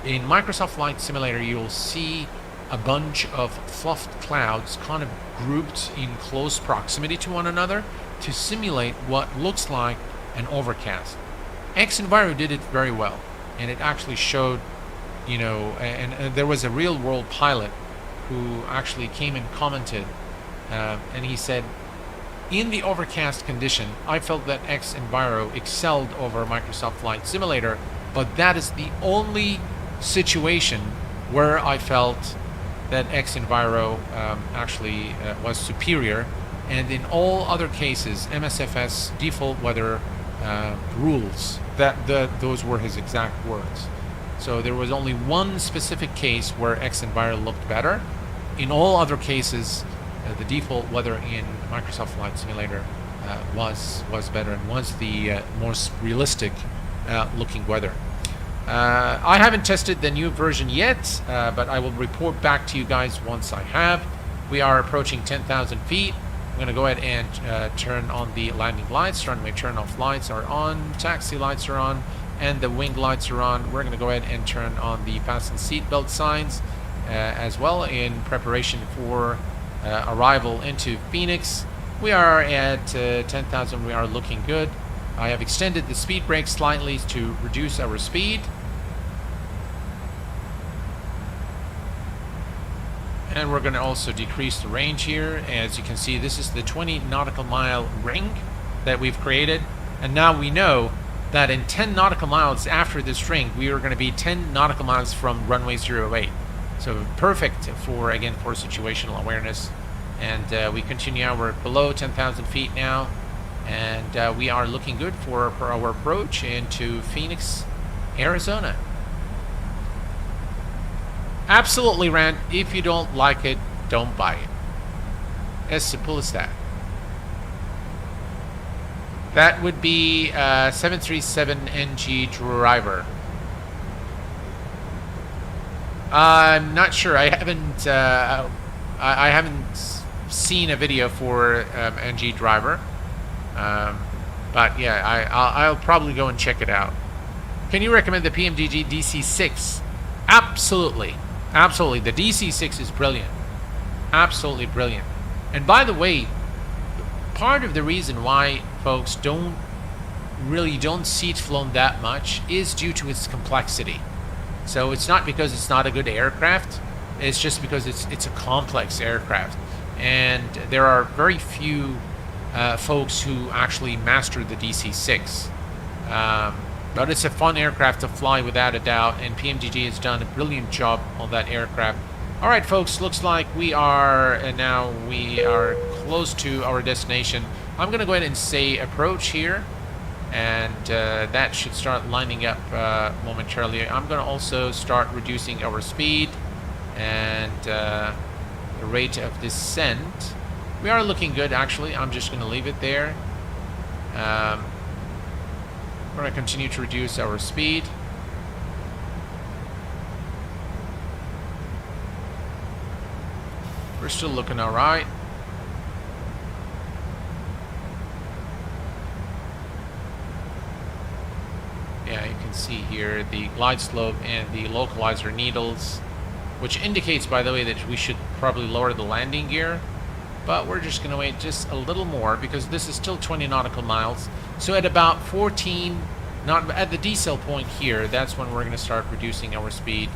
In Microsoft Flight Simulator, you'll see a bunch of fluffed clouds kind of grouped in close proximity to one another to simulate what looks like an overcast. X-Enviro did it very well, and it actually showed, and there was a real-world pilot who actually came and commented, and he said, in the overcast condition, I felt that X-Enviro excelled over Microsoft Flight Simulator, but that is the only situation where I felt that X-Enviro actually was superior, and in all other cases, MSFS default weather rules. Those were his exact words. So there was only one specific case where X-Enviro looked better. In all other cases, the default weather in Microsoft Flight Simulator was better and was the most realistic looking weather. I haven't tested the new version yet, but I will report back to you guys once I have. We are approaching 10,000 feet. I'm going to go ahead and turn on the landing lights. Runway turn-off lights are on, taxi lights are on, and the wing lights are on. We're going to go ahead and turn on the fasten seatbelt signs as well in preparation for arrival into Phoenix. We are at 10,000. We are looking good. I have extended the speed brake slightly to reduce our speed. And we're going to also decrease the range here. As you can see, this is the 20 nautical mile ring that we've created. And now we know that in 10 nautical miles after this ring, we are going to be 10 nautical miles from runway 08. So perfect for, again, for situational awareness. And we continue. We're below 10,000 feet now. And we are looking good for our approach into Phoenix, Arizona. Absolutely, Rand. If you don't like it, don't buy it. As simple as that. That would be 737NG driver. I'm not sure. I haven't. I haven't seen a video for NG driver. But yeah, I'll probably go and check it out. Can you recommend the PMDG DC6? Absolutely. Absolutely. The DC6 is brilliant. Absolutely brilliant. And by the way, part of the reason why folks don't seat flown that much is due to its complexity. So it's not because it's not a good aircraft. It's just because it's a complex aircraft, and there are very few folks who actually master the DC-6. But it's a fun aircraft to fly without a doubt, and PMDG has done a brilliant job on that aircraft. All right, folks, looks like we are close to our destination. I'm going to go ahead and say approach here, and that should start lining up momentarily. I'm going to also start reducing our speed and the rate of descent. We are looking good, actually. I'm just going to leave it there. We're going to continue to reduce our speed. We're still looking all right. Yeah, you can see here the glide slope and the localizer needles, which indicates, by the way, that we should probably lower the landing gear. But we're just going to wait just a little more because this is still 20 nautical miles. So at about 14, not at the decel point here, that's when we're going to start reducing our speed.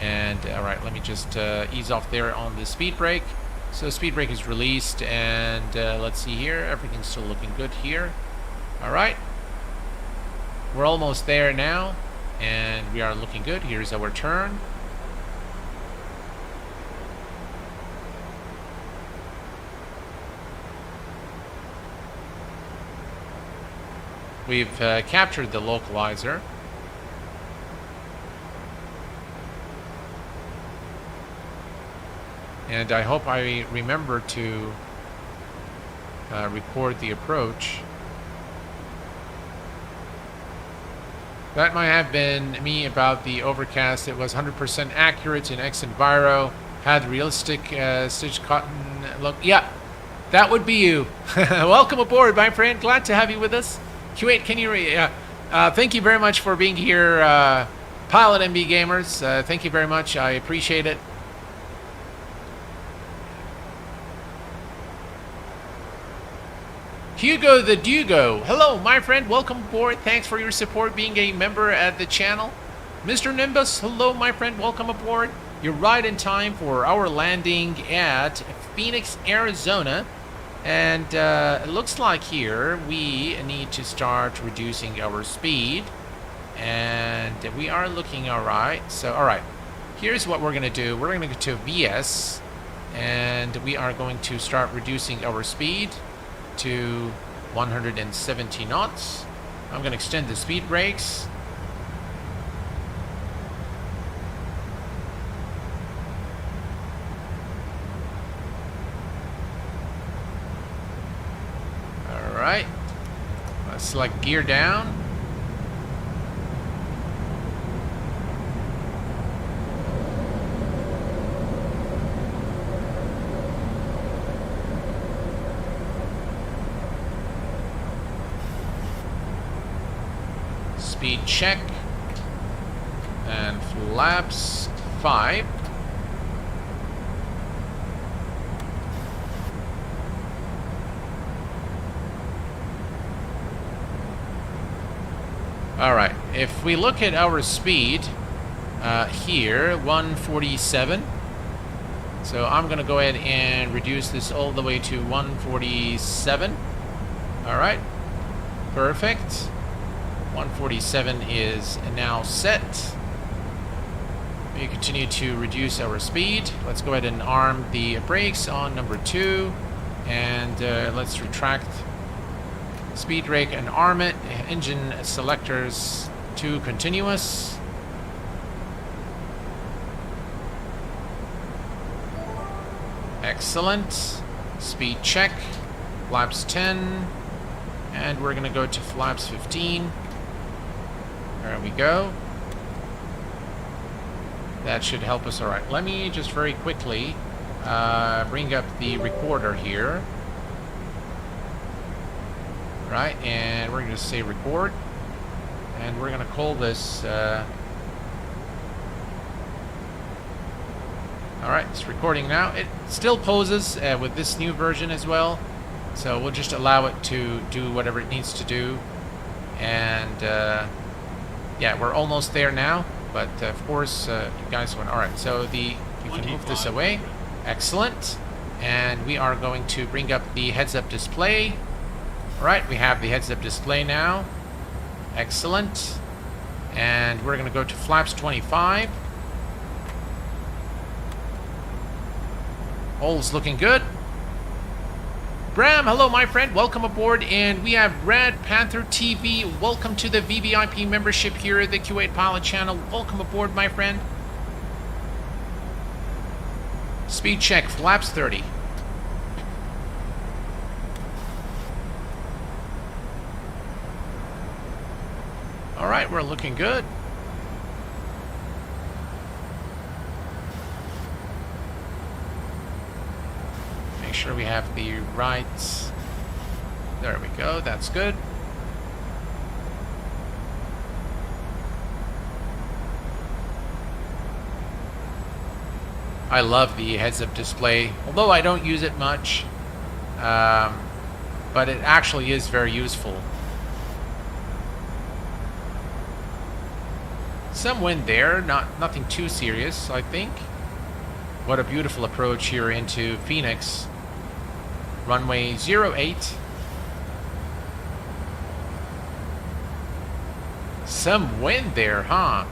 And all right, let me just ease off there on the speed brake. So speed brake is released, and let's see here, everything's still looking good here. All right, we're almost there now, and we are looking good. Here's our turn. We've captured the localizer. And I hope I remember to record the approach. That might have been me about the overcast. It was 100% accurate in X Enviro. Had realistic stitched cotton look. Yeah, that would be you. Welcome aboard, my friend. Glad to have you with us. Q8, can you thank you very much for being here, Pilot MB Gamers. Thank you very much. I appreciate it. Hugo the Dugo. Hello, my friend. Welcome aboard. Thanks for your support being a member at the channel. Mr. Nimbus. Hello, my friend. Welcome aboard. You're right in time for our landing at Phoenix, Arizona. And it looks like here we need to start reducing our speed. And we are looking all right. So, all right. Here's what we're going to do. We're going to go to VS. And we are going to start reducing our speed to 170 knots. I'm going to extend the speed brakes. All right. Let's select gear down. Speed check, and flaps 5. All right, if we look at our speed here, 147. So I'm going to go ahead and reduce this all the way to 147. All right, perfect. 147 is now set. We continue to reduce our speed. Let's go ahead and arm the brakes on number 2, and let's retract speed brake and arm it. Engine selectors to continuous. Excellent. Speed check. Flaps 10, and we're going to go to flaps 15. There we go. That should help us. All right, let me just very quickly bring up the recorder here. Right, and we're going to say record. And we're going to call this... all right, it's recording now. It still poses with this new version as well. So we'll just allow it to do whatever it needs to do. And... yeah, we're almost there now, but of course, you guys want... All right, so the We can move this away. Excellent. And we are going to bring up the heads-up display. All right, we have the heads-up display now. Excellent. And we're going to go to flaps 25. All's looking good. Bram, hello, my friend. Welcome aboard. And we have Red Panther TV. Welcome to the VVIP membership here at the Q8 Pilot channel. Welcome aboard, my friend. Speed check, flaps 30. All right, we're looking good. Make sure we have the right. There we go. That's good. I love the heads-up display, although I don't use it much, but it actually is very useful. Some wind there, nothing too serious, I think. What a beautiful approach here into Phoenix. Runway 08. Some wind there, huh?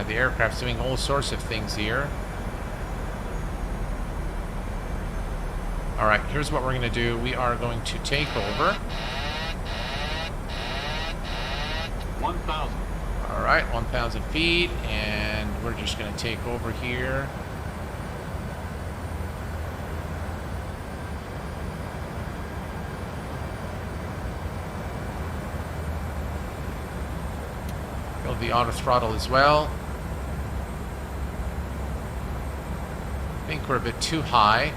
The aircraft's doing all sorts of things here. Alright, here's what we're going to do. We are going to take over. 1,000. Alright, 1,000 feet, and we're just going to take over here. Build the auto throttle as well. I think we're a bit too high.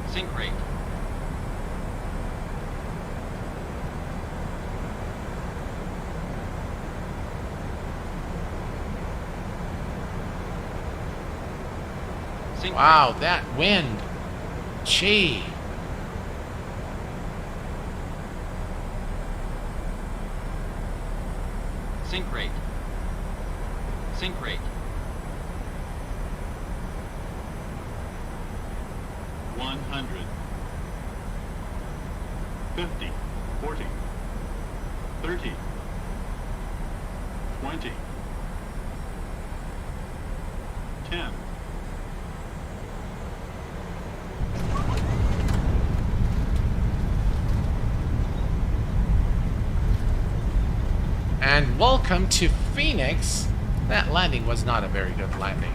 Sync rate. Sync Wow, that wind. Gee. Sync rate. Sync rate. 100. 50. 40. 30. 20. 10. And welcome to Phoenix. That landing was not a very good landing.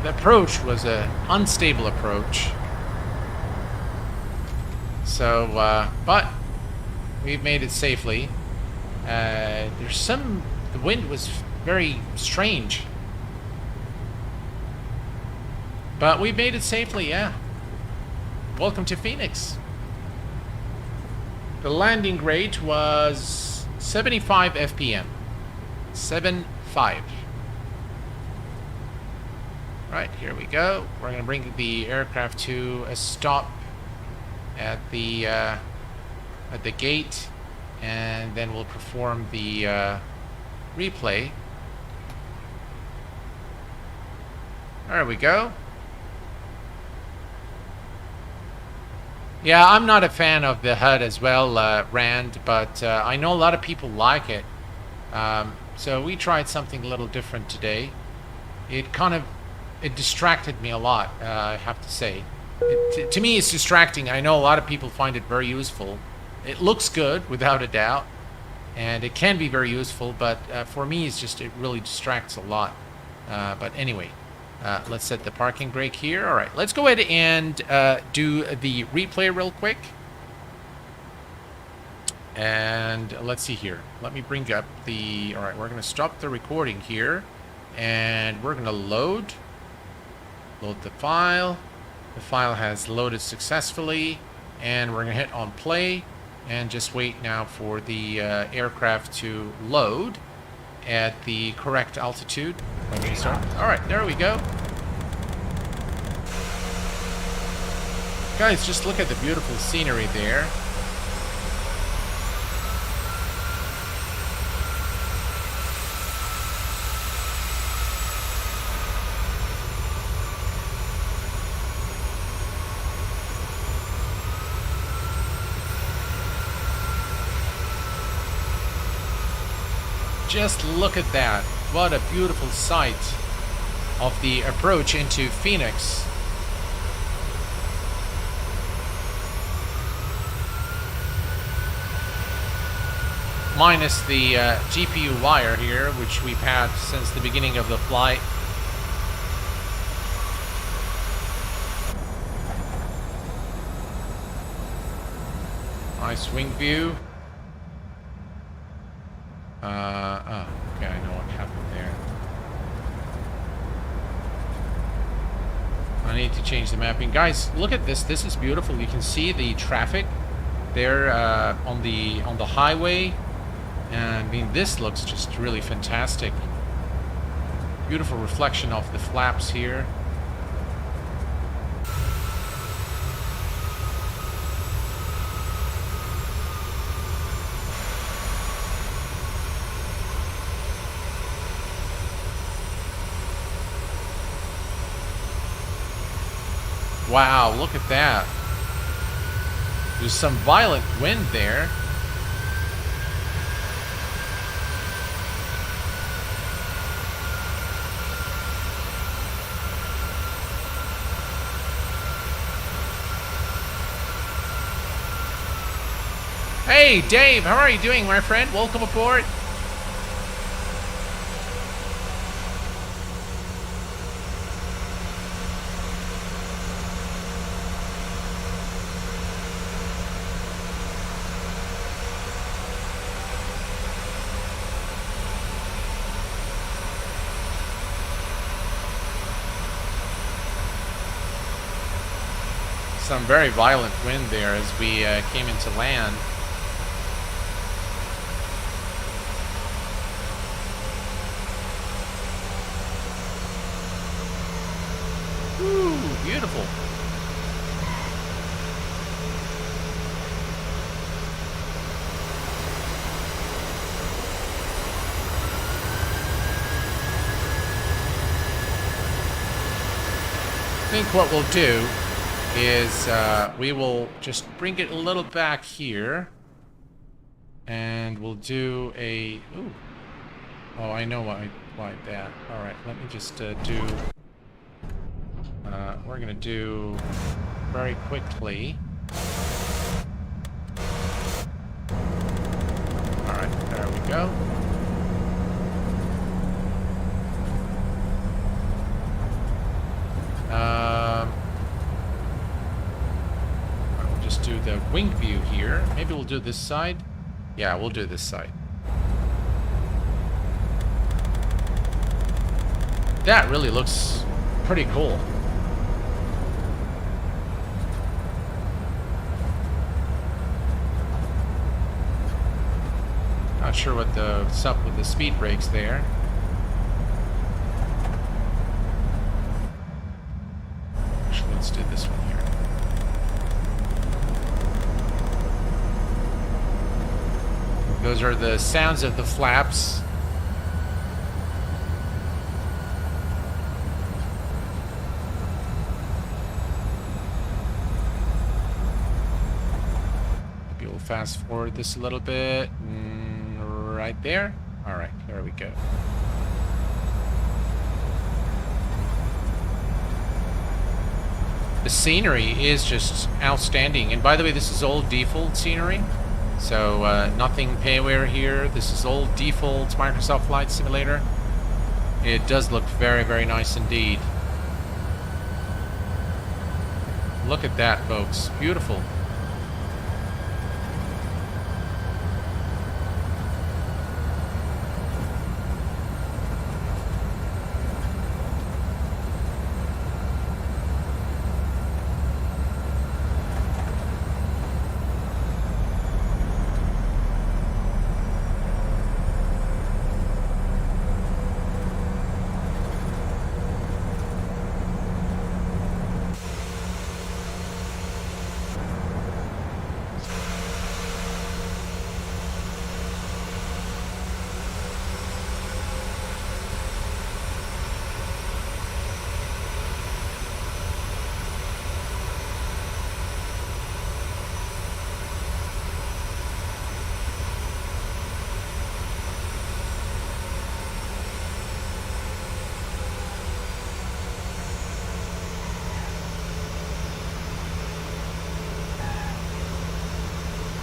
The approach was an unstable approach. So, but we've made it safely. The wind was very strange. But we made it safely, yeah. Welcome to Phoenix. The landing rate was 75 FPM. 75. Right, here we go. We're going to bring the aircraft to a stop at the gate, and then we'll perform the replay. There we go. Yeah, I'm not a fan of the HUD as well, Rand, but I know a lot of people like it. So we tried something a little different today. It distracted me a lot, I have to say. To me, it's distracting. I know a lot of people find it very useful. It looks good, without a doubt, and it can be very useful, but for me, it really distracts a lot. But anyway. Let's set the parking brake here. All right, let's go ahead and do the replay real quick. And let's see here. Let me bring up the... All right, we're going to stop the recording here. And we're going to load the file. The file has loaded successfully. And we're going to hit on play. And just wait now for the aircraft to load. at the correct altitude. When we start. All right, there we go. Guys, just look at the beautiful scenery there. Just look at that. What a beautiful sight of the approach into Phoenix. Minus the GPU wire here, which we've had since the beginning of the flight. Nice wing view. Oh, okay, I know what happened there. I need to change the mapping. Guys, look at this. This is beautiful. You can see the traffic there on the highway. And I mean, this looks just really fantastic. Beautiful reflection of the flaps here. Wow, look at that. There's some violent wind there. Hey, Dave, how are you doing, my friend? Welcome aboard. Some very violent wind there as we came into land. Ooh, beautiful. I think what we'll do is we will just bring it a little back here, and we'll do a ooh. Oh, I know why that. All right, let me just do. We're gonna do very quickly. All right, there we go. We'll just do the wing view here. Maybe we'll do this side. Yeah, we'll do this side. That really looks pretty cool. Not sure what's up with the speed brakes there. Actually, let's do this one here. Those are the sounds of the flaps. Maybe we'll fast forward this a little bit. Right there. All right, there we go. The scenery is just outstanding. And by the way, this is all default scenery. So nothing payware here. This is all default Microsoft Flight Simulator. It does look very, very nice indeed. Look at that, folks. Beautiful.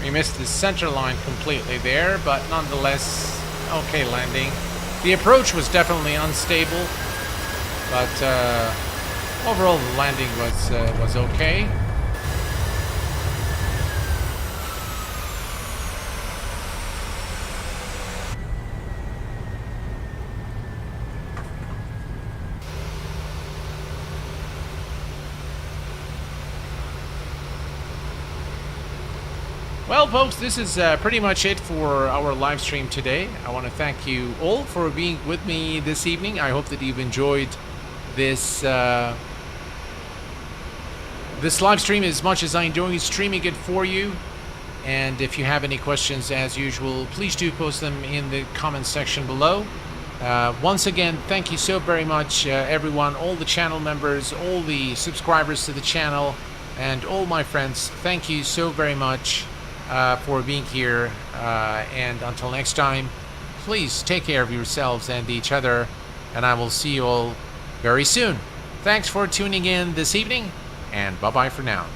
We missed the center line completely there, but nonetheless, okay landing. The approach was definitely unstable, but overall the landing was okay. Well, folks, this is pretty much it for our live stream today. I want to thank you all for being with me this evening. I hope that you've enjoyed this this live stream as much as I enjoy streaming it for you. And if you have any questions, as usual, please do post them in the comment section below. Once again, thank you so very much, everyone, all the channel members, all the subscribers to the channel, and all my friends. Thank you so very much for being here, and until next time, please take care of yourselves and each other, and I will see you all very soon. Thanks for tuning in this evening, and bye-bye for now.